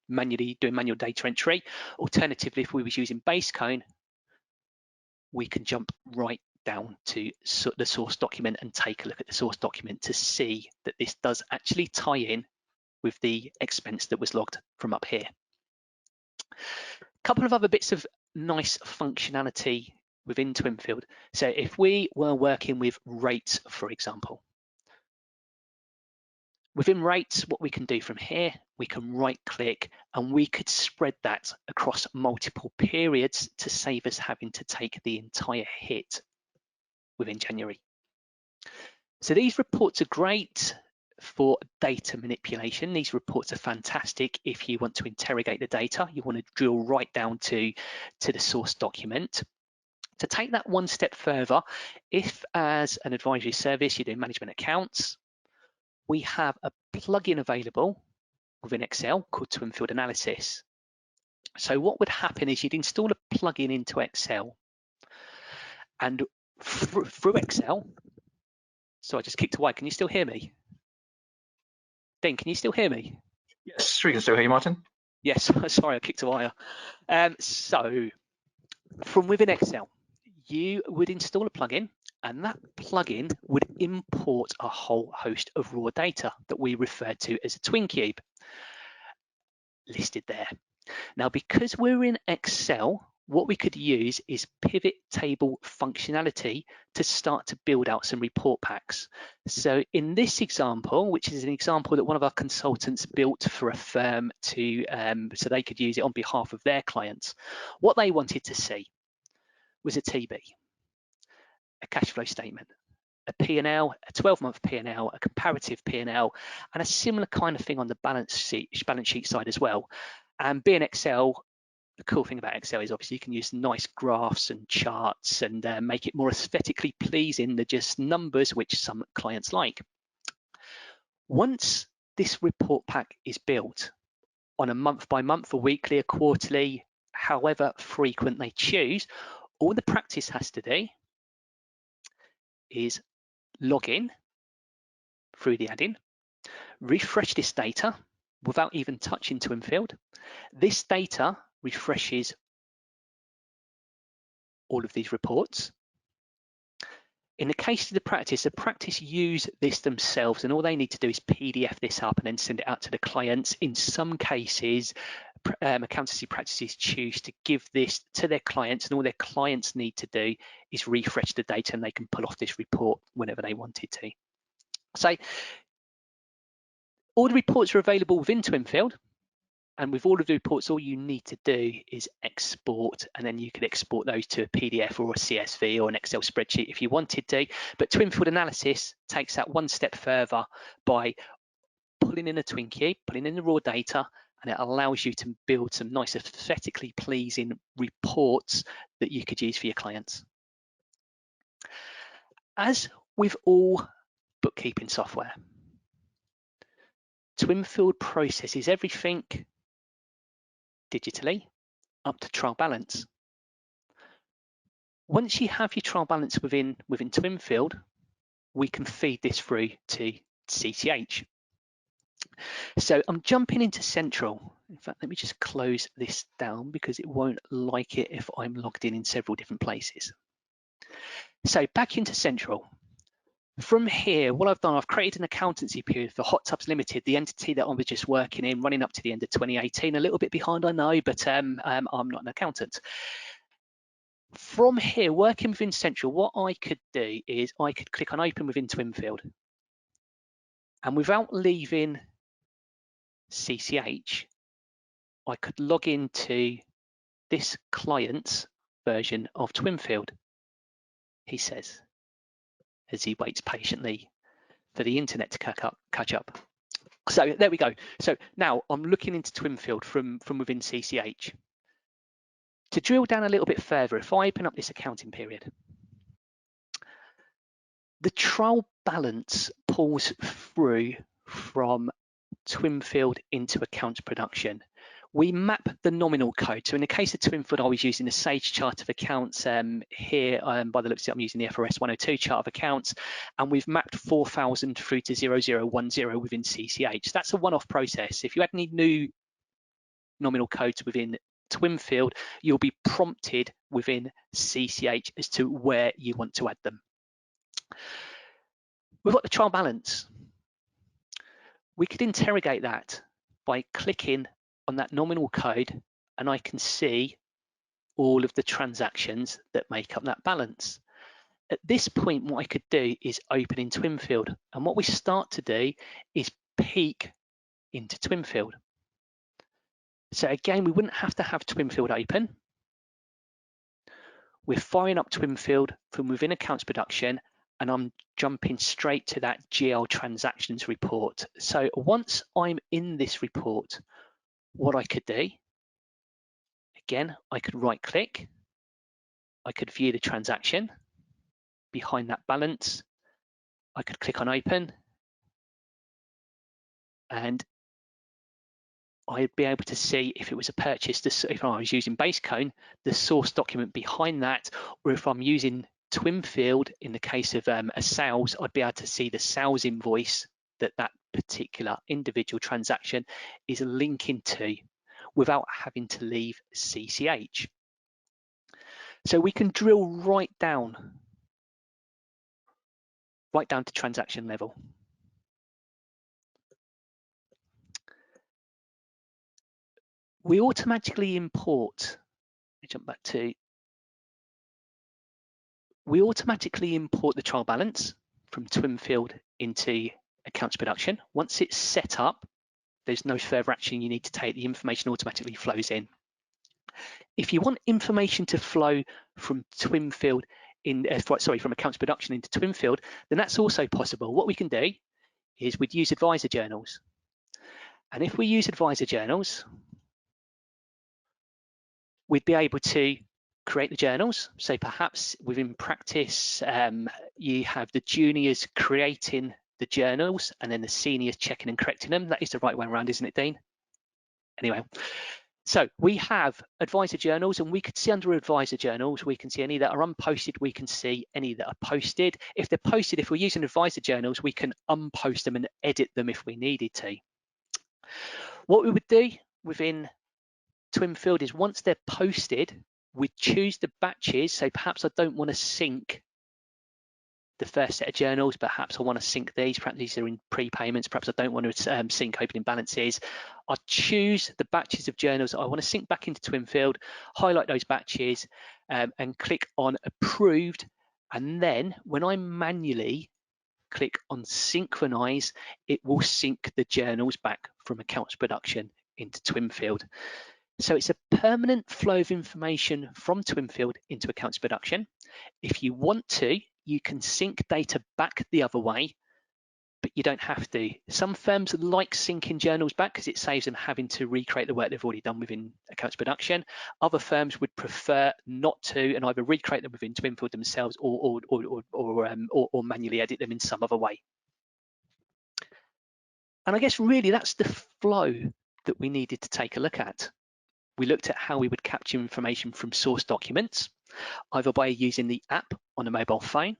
[SPEAKER 2] manually doing manual data entry. Alternatively, if we was using Basecone, we can jump right down to the source document and take a look at the source document to see that this does actually tie in with the expense that was logged from up here. A couple of other bits of nice functionality within Twinfield. So if we were working with rates, for example, within rates, what we can do from here, we can right click and we could spread that across multiple periods to save us having to take the entire hit within January. So these reports are great for data manipulation. These reports are fantastic if you want to interrogate the data. You want to drill right down to the source document. To take that one step further, if as an advisory service you're doing management accounts, we have a plugin available within Excel called Twinfield Analysis. So what would happen is you'd install a plugin into Excel, and through Excel, so I just kicked away. Can you still hear me? Dean, can you still hear me?
[SPEAKER 3] Yes, we can still hear you, Martin.
[SPEAKER 2] Yes, sorry, I kicked a wire. So from within Excel, you would install a plugin, and that plugin would import a whole host of raw data that we refer to as a TwinCube, listed there. Now, because we're in Excel, what we could use is pivot table functionality to start to build out some report packs. So in this example, which is an example that one of our consultants built for a firm to so they could use it on behalf of their clients, what they wanted to see was a TB, a cash flow statement, a P&L, a 12-month P&L, a comparative P&L, and a similar kind of thing on the balance sheet side as well. And being Excel, the cool thing about Excel is obviously you can use nice graphs and charts and make it more aesthetically pleasing than just numbers, which some clients like. Once this report pack is built on a month-by-month, a weekly, a quarterly, however frequent they choose, all the practice has to do is log in through the add-in, refresh this data without even touching Twinfield. This data refreshes all of these reports. In the case of the practice use this themselves, and all they need to do is PDF this up and then send it out to the clients. In some cases, accountancy practices choose to give this to their clients, and all their clients need to do is refresh the data and they can pull off this report whenever they wanted to. So all the reports are available within Twinfield. And with all of the reports, all you need to do is export, and then you can export those to a PDF or a CSV or an Excel spreadsheet if you wanted to. But Twinfield Analysis takes that one step further by pulling in a TwinCube, pulling in the raw data, and it allows you to build some nice aesthetically pleasing reports that you could use for your clients. As with all bookkeeping software, Twinfield processes everything digitally up to trial balance. Once you have your trial balance within Twinfield, we can feed this through to CTH. So I'm jumping into Central. In fact, let me just close this down because it won't like it if I'm logged in several different places. So back into Central. From here, what I've done, I've created an accountancy period for Hot Tubs Limited, the entity that I was just working in, running up to the end of 2018. A little bit behind, I know, but I'm not an accountant. From here, working within Central, what I could do is I could click on Open within Twinfield. And without leaving CCH, I could log into this client's version of Twinfield, he says, as he waits patiently for the internet to catch up. So there we go. So now I'm looking into Twinfield from within CCH. To drill down a little bit further, if I open up this accounting period, the trial balance pulls through from Twinfield into accounts production. We map the nominal code. So in the case of Twinfield, I was using the Sage chart of accounts here. By the looks of it, I'm using the FRS 102 chart of accounts, and we've mapped 4000 through to 0010 within CCH. That's a one-off process. If you had any new nominal codes within Twinfield, you'll be prompted within CCH as to where you want to add them. We've got the trial balance. We could interrogate that by clicking on that nominal code, and I can see all of the transactions that make up that balance. At this point, what I could do is open in Twinfield, and what we start to do is peek into Twinfield. So again, we wouldn't have to have Twinfield open. We're firing up Twinfield from within accounts production, and I'm jumping straight to that GL transactions report. So once I'm in this report, what I could do, again, I could right click, I could view the transaction behind that balance, I could click on open, and I'd be able to see if it was a purchase, if I was using Basecone, the source document behind that, or if I'm using Twinfield, in the case of a sales, I'd be able to see the sales invoice that that particular individual transaction is linking to without having to leave CCH. So we can drill right down to transaction level. We automatically import, let me jump back to, we automatically import the trial balance from Twinfield into accounts production. Once it's set up, there's no further action you need to take. The information automatically flows in. If you want information to flow from Twinfield from accounts production into Twinfield, then that's also possible. What we can do is we'd use advisor journals. And if we use advisor journals, we'd be able to create the journals. So perhaps within practice, you have the juniors creating the journals and then the seniors checking and correcting them. That is the right way around, isn't it, Dean? Anyway, so we have advisor journals, and we could see under advisor journals, we can see any that are unposted, we can see any that are posted. If they're posted, if we're using advisor journals, we can unpost them and edit them if we needed to. What we would do within Twinfield is once they're posted, we choose the batches. So perhaps I don't want to sync the first set of journals, perhaps I want to sync these, perhaps these are in prepayments, perhaps I don't want to sync opening balances. I choose the batches of journals that I want to sync back into Twinfield, highlight those batches and click on approved. And then when I manually click on synchronize, it will sync the journals back from accounts production into Twinfield. So it's a permanent flow of information from Twinfield into accounts production. If you want to, you can sync data back the other way, but you don't have to. Some firms like syncing journals back because it saves them having to recreate the work they've already done within accounts production. Other firms would prefer not to and either recreate them within Twinfield themselves or manually edit them in some other way. And I guess really that's the flow that we needed to take a look at. We looked at how we would capture information from source documents, either by using the app on a mobile phone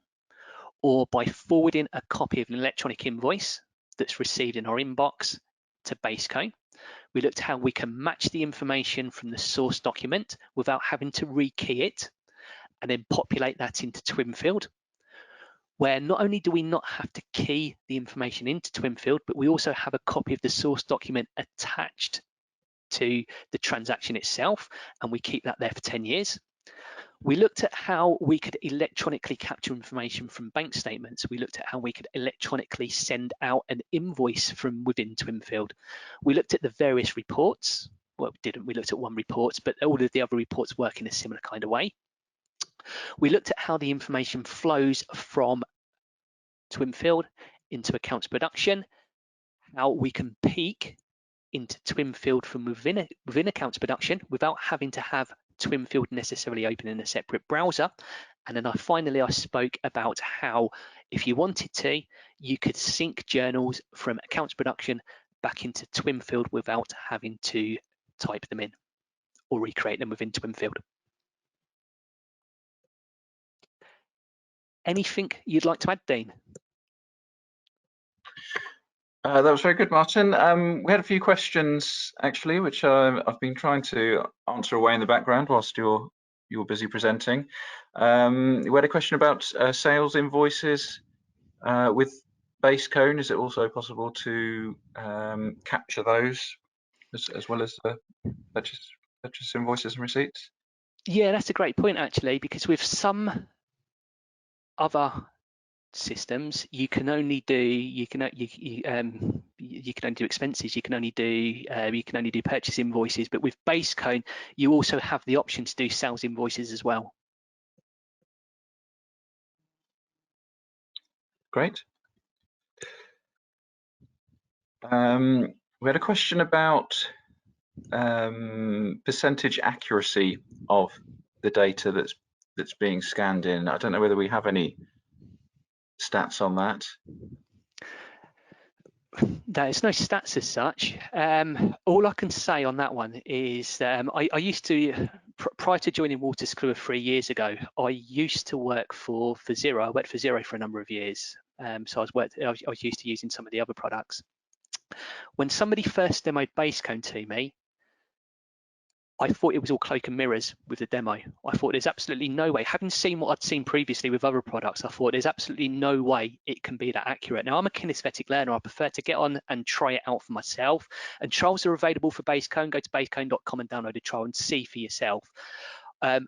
[SPEAKER 2] or by forwarding a copy of an electronic invoice that's received in our inbox to Basecone. We looked at how we can match the information from the source document without having to rekey it and then populate that into Twinfield, where not only do we not have to key the information into Twinfield, but we also have a copy of the source document attached to the transaction itself, and we keep that there for 10 years. We looked at how we could electronically capture information from bank statements. We looked at how we could electronically send out an invoice from within Twinfield. We looked at the various reports. Well, we looked at one report, but all of the other reports work in a similar kind of way. We looked at how the information flows from Twinfield into accounts production, how we can peek into Twinfield from within accounts production without having to have Twinfield necessarily open in a separate browser. And then finally I spoke about how, if you wanted to, you could sync journals from accounts production back into Twinfield without having to type them in or recreate them within Twinfield. Anything you'd like to add, Dean?
[SPEAKER 3] That was very good, Martin. We had a few questions actually, which I've been trying to answer away in the background whilst you're busy presenting. We had a question about sales invoices with Basecone. Is it also possible to capture those as well as the purchase invoices and receipts?
[SPEAKER 2] Yeah, that's a great point actually, because with some other systems you can only do expenses, you can only do purchase invoices, but with Basecone you also have the option to do sales invoices as well.
[SPEAKER 3] Great. We had a question about percentage accuracy of the data that's being scanned in. I don't know whether we have any stats on that.
[SPEAKER 2] There's no stats as such. All I can say on that one is I used to, prior to joining Waters Crew 3 years ago, I used to work for Xero. I worked for Xero for a number of years. So I was used to using some of the other products. When somebody first demoed Basecone to me, I thought it was all cloak and mirrors with the demo. I thought there's absolutely no way, having seen what I'd seen previously with other products, I thought there's absolutely no way it can be that accurate. Now, I'm a kinesthetic learner. I prefer to get on and try it out for myself. And trials are available for Basecone. Go to basecone.com and download a trial and see for yourself. I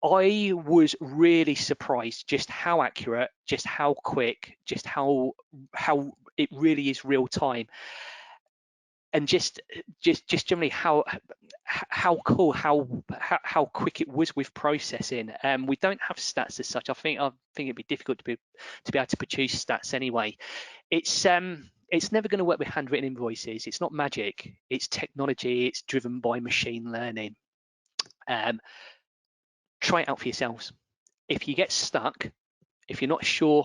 [SPEAKER 2] was really surprised just how accurate, just how quick, just how it really is real time. And just generally how cool, how quick it was with processing. We don't have stats as such. I think it'd be difficult to be able to produce stats anyway. It's never going to work with handwritten invoices. It's not magic. It's technology. It's driven by machine learning. Try it out for yourselves. If you get stuck, if you're not sure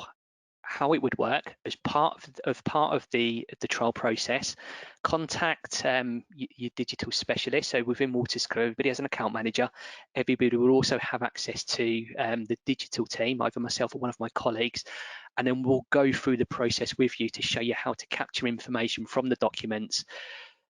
[SPEAKER 2] how it would work as part of the trial process, contact your digital specialist. So within Waters Crew, everybody has an account manager. Everybody will also have access to the digital team, either myself or one of my colleagues, and then we'll go through the process with you to show you how to capture information from the documents.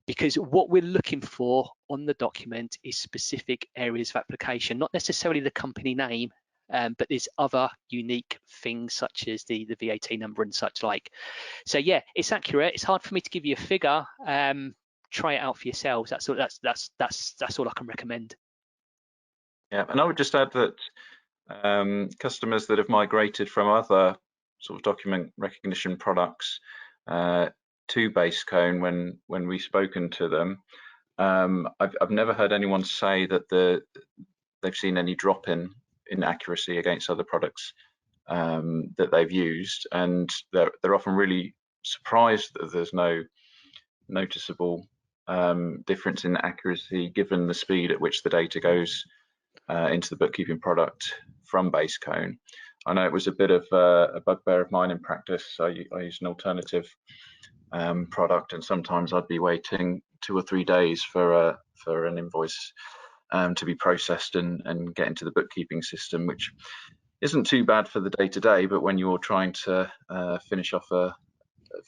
[SPEAKER 2] Because what we're looking for on the document is specific areas of application, not necessarily the company name, but there's other unique things such as the VAT number and such like. So yeah, it's accurate. It's hard for me to give you a figure. Try it out for yourselves. That's all I can recommend.
[SPEAKER 3] Yeah, and I would just add that customers that have migrated from other sort of document recognition products to Basecone, when we've spoken to them, I've never heard anyone say that they've seen any drop in accuracy against other products that they've used, and they're often really surprised that there's no noticeable difference in accuracy given the speed at which the data goes into the bookkeeping product from Basecone. I know it was a bit of a bugbear of mine in practice. I used an alternative product, and sometimes I'd be waiting 2 or 3 days for an invoice to be processed and get into the bookkeeping system, which isn't too bad for the day-to-day, but when you're trying to finish off a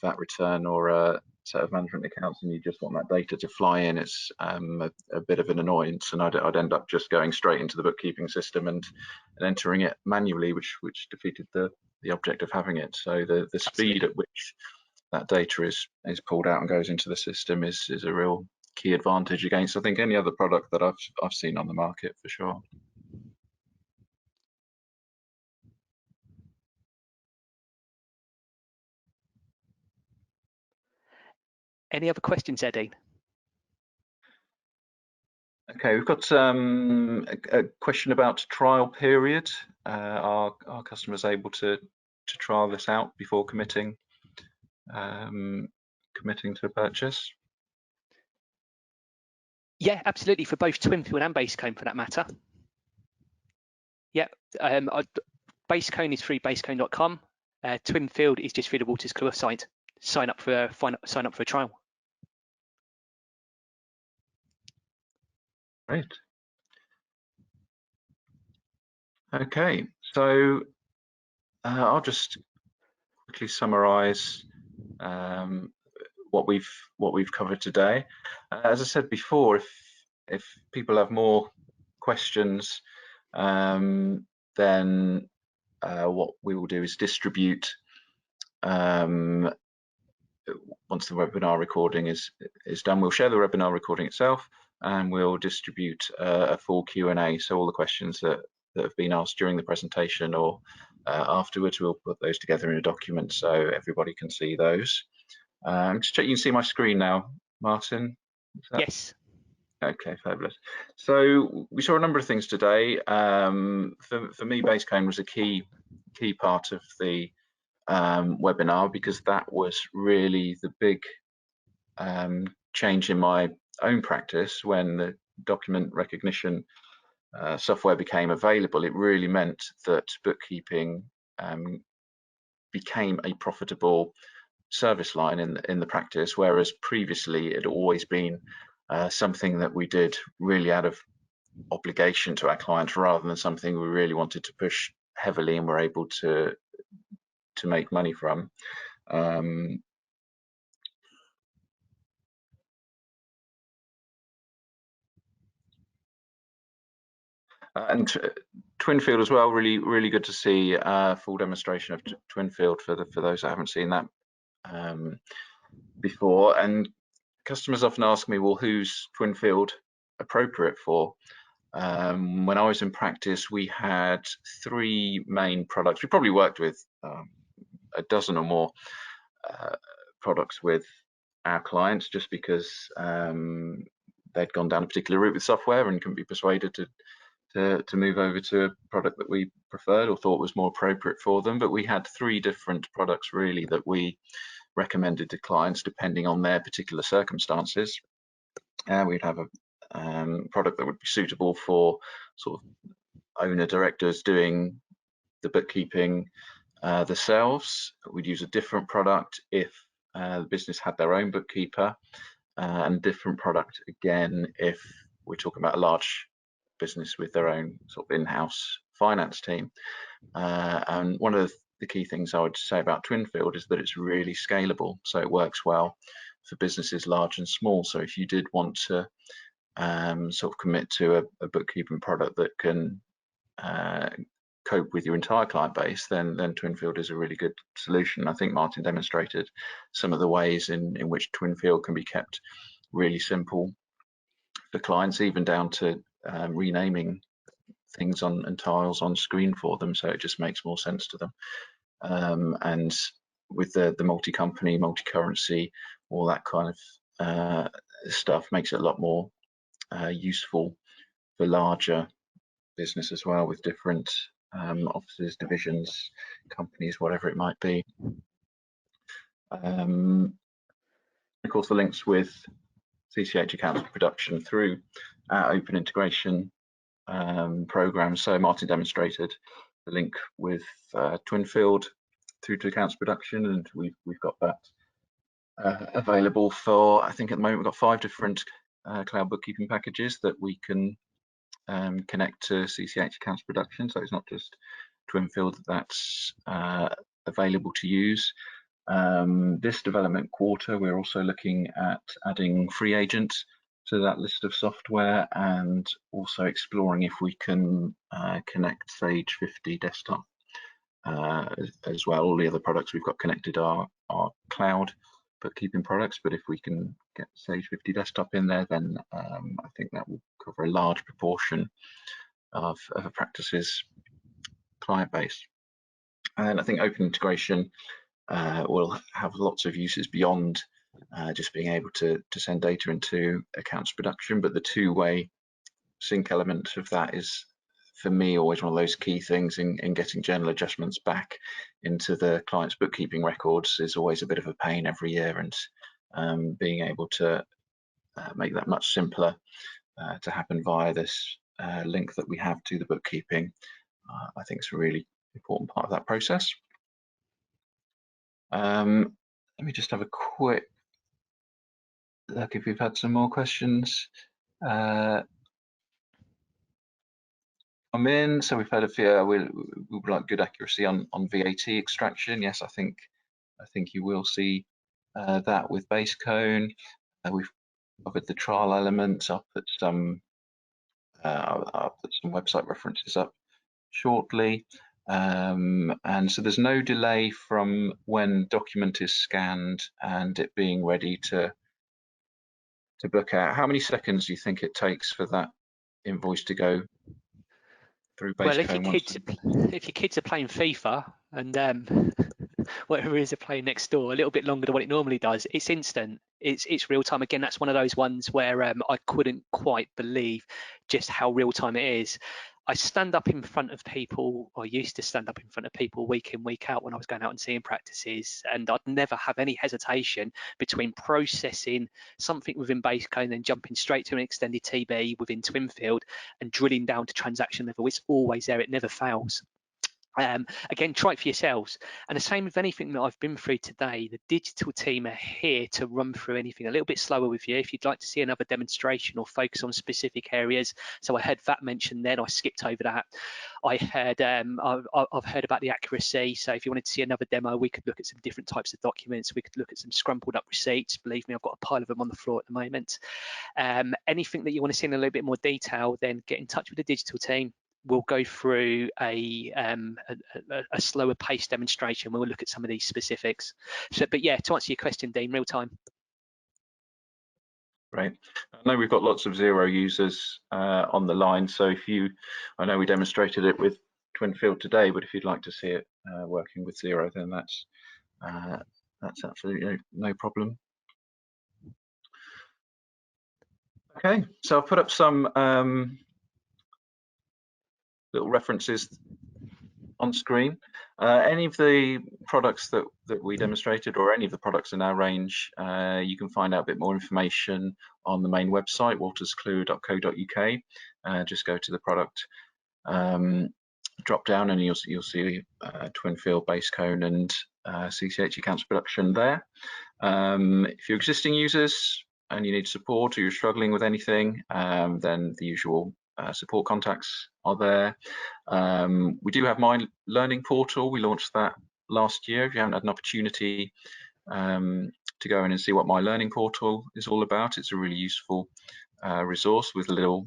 [SPEAKER 3] VAT return or a set of management accounts and you just want that data to fly in, it's a bit of an annoyance, and I'd end up just going straight into the bookkeeping system and entering it manually, which defeated the object of having it. So the speed at which that data is pulled out and goes into the system is a real key advantage against, I think, any other product that I've seen on the market, for sure.
[SPEAKER 2] Any other questions, Dean?
[SPEAKER 3] Okay, we've got a question about trial period. Are customers able to trial this out before committing to a purchase?
[SPEAKER 2] Yeah, absolutely, for both Twinfield and Basecone for that matter. Yeah, Basecone is through basecone.com. Twinfield is just through the Waters Clue site. Sign up for a trial.
[SPEAKER 3] Great. Okay, so I'll just quickly summarise what we've covered today. As I said before, if people have more questions, then what we will do is distribute once the webinar recording is done. We'll share the webinar recording itself, and we'll distribute a full Q&A. So all the questions that have been asked during the presentation or afterwards, we'll put those together in a document so everybody can see those. Just check you can see my screen now, Martin.
[SPEAKER 2] Yes.
[SPEAKER 3] Okay, fabulous. So we saw a number of things today. For me, Basecone was a key part of the webinar, because that was really the big change in my own practice when the document recognition software became available. It really meant that bookkeeping became a profitable service line in the practice, whereas previously it had always been something that we did really out of obligation to our clients rather than something we really wanted to push heavily and were able to make money from. And Twinfield as well, really good to see a full demonstration of Twinfield for those that haven't seen that before. And customers often ask me, well, who's Twinfield appropriate for? When I was in practice, we had 3 main products. We probably worked with a dozen or more products with our clients, just because they'd gone down a particular route with software and couldn't be persuaded to move over to a product that we preferred or thought was more appropriate for them. But we had 3 different products really that we recommended to clients depending on their particular circumstances. We'd have a product that would be suitable for sort of owner directors doing the bookkeeping themselves. We'd use a different product if the business had their own bookkeeper, and a different product again if we're talking about a large business with their own sort of in-house finance team. And one of the key things I would say about Twinfield is that it's really scalable, so it works well for businesses large and small. So if you did want to sort of commit to a bookkeeping product that can cope with your entire client base, then Twinfield is a really good solution. I think Martin demonstrated some of the ways in which Twinfield can be kept really simple for clients, even down to renaming things and tiles on screen for them, so it just makes more sense to them. And with the multi-company, multi-currency, all that kind of stuff makes it a lot more useful for larger business as well, with different offices, divisions, companies, whatever it might be. Of course, the links with CCH accounts production through our open integration program. So Martin demonstrated the link with Twinfield through to accounts production, and we've got that available for, I think at the moment we've got 5 different cloud bookkeeping packages that we can connect to CCH accounts production. So it's not just Twinfield that's available to use. This development quarter, we're also looking at adding Free Agent to that list of software, and also exploring if we can connect Sage 50 Desktop as well. All the other products we've got connected are cloud bookkeeping products, but if we can get Sage 50 Desktop in there, then I think that will cover a large proportion of a practice's client base. And I think open integration will have lots of uses beyond just being able to send data into accounts production. But the two-way sync element of that is, for me, always one of those key things in getting journal adjustments back into the client's bookkeeping records is always a bit of a pain every year, and being able to make that much simpler to happen via this link that we have to the bookkeeping, I think is a really important part of that process. Let me just have a quick look if we've had some more questions come in. So we've had a few. We would like good accuracy on VAT extraction. Yes, I think you will see that with base cone. We've covered the trial elements. I'll put some website references up shortly. And so there's no delay from when document is scanned and it being ready to book out. How many seconds do you think it takes for that invoice to go through base cone?
[SPEAKER 2] If your kids are playing FIFA and whatever it is they're playing next door, a little bit longer than what it normally does, it's instant. It's real time. Again, that's one of those ones where I couldn't quite believe just how real time it is. I stand up in front of people, or used to stand up in front of people week in, week out when I was going out and seeing practices, and I'd never have any hesitation between processing something within base cone and then jumping straight to an extended TB within Twinfield and drilling down to transaction level. It's always there, it never fails. Again, try it for yourselves. And the same with anything that I've been through today. The digital team are here to run through anything a little bit slower with you. If you'd like to see another demonstration or focus on specific areas, so I heard that mentioned then, I skipped over that. I heard I've heard about the accuracy. So if you wanted to see another demo, we could look at some different types of documents. We could look at some scrumpled up receipts. Believe me, I've got a pile of them on the floor at the moment. Anything that you want to see in a little bit more detail, then get in touch with the digital team. We'll go through a slower pace demonstration. We'll look at some of these specifics. So, but yeah, to answer your question, Dean, real time.
[SPEAKER 3] Great. I know we've got lots of Xero users on the line. So I know we demonstrated it with Twinfield today, but if you'd like to see it working with Xero, then that's absolutely no problem. Okay, so I've put up some little references on screen. Any of the products that we demonstrated, or any of the products in our range, you can find out a bit more information on the main website, walterskluwer.co.uk. Just go to the product drop down and you'll see Twinfield, base cone and CCH accounts production there. If you're existing users and you need support, or you're struggling with anything, then the usual support contacts are there. We do have My Learning Portal. We launched that last year. If you haven't had an opportunity to go in and see what My Learning Portal is all about, it's a really useful resource with little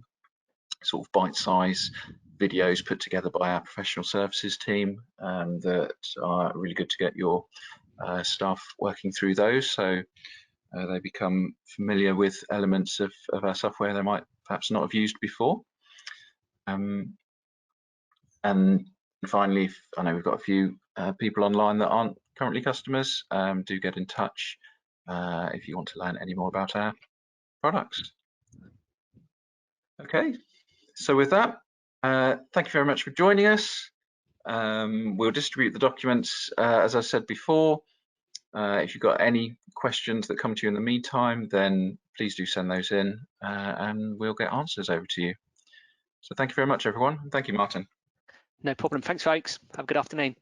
[SPEAKER 3] sort of bite-sized videos put together by our professional services team that are really good to get your staff working through those, so they become familiar with elements of our software they might perhaps not have used before. And finally, I know we've got a few people online that aren't currently customers. Do get in touch if you want to learn any more about our products. Okay, so with that, thank you very much for joining us. We'll distribute the documents, as I said before. If you've got any questions that come to you in the meantime, then please do send those in and we'll get answers over to you. So thank you very much, everyone. Thank you, Martin.
[SPEAKER 2] No problem. Thanks, folks. Have a good afternoon.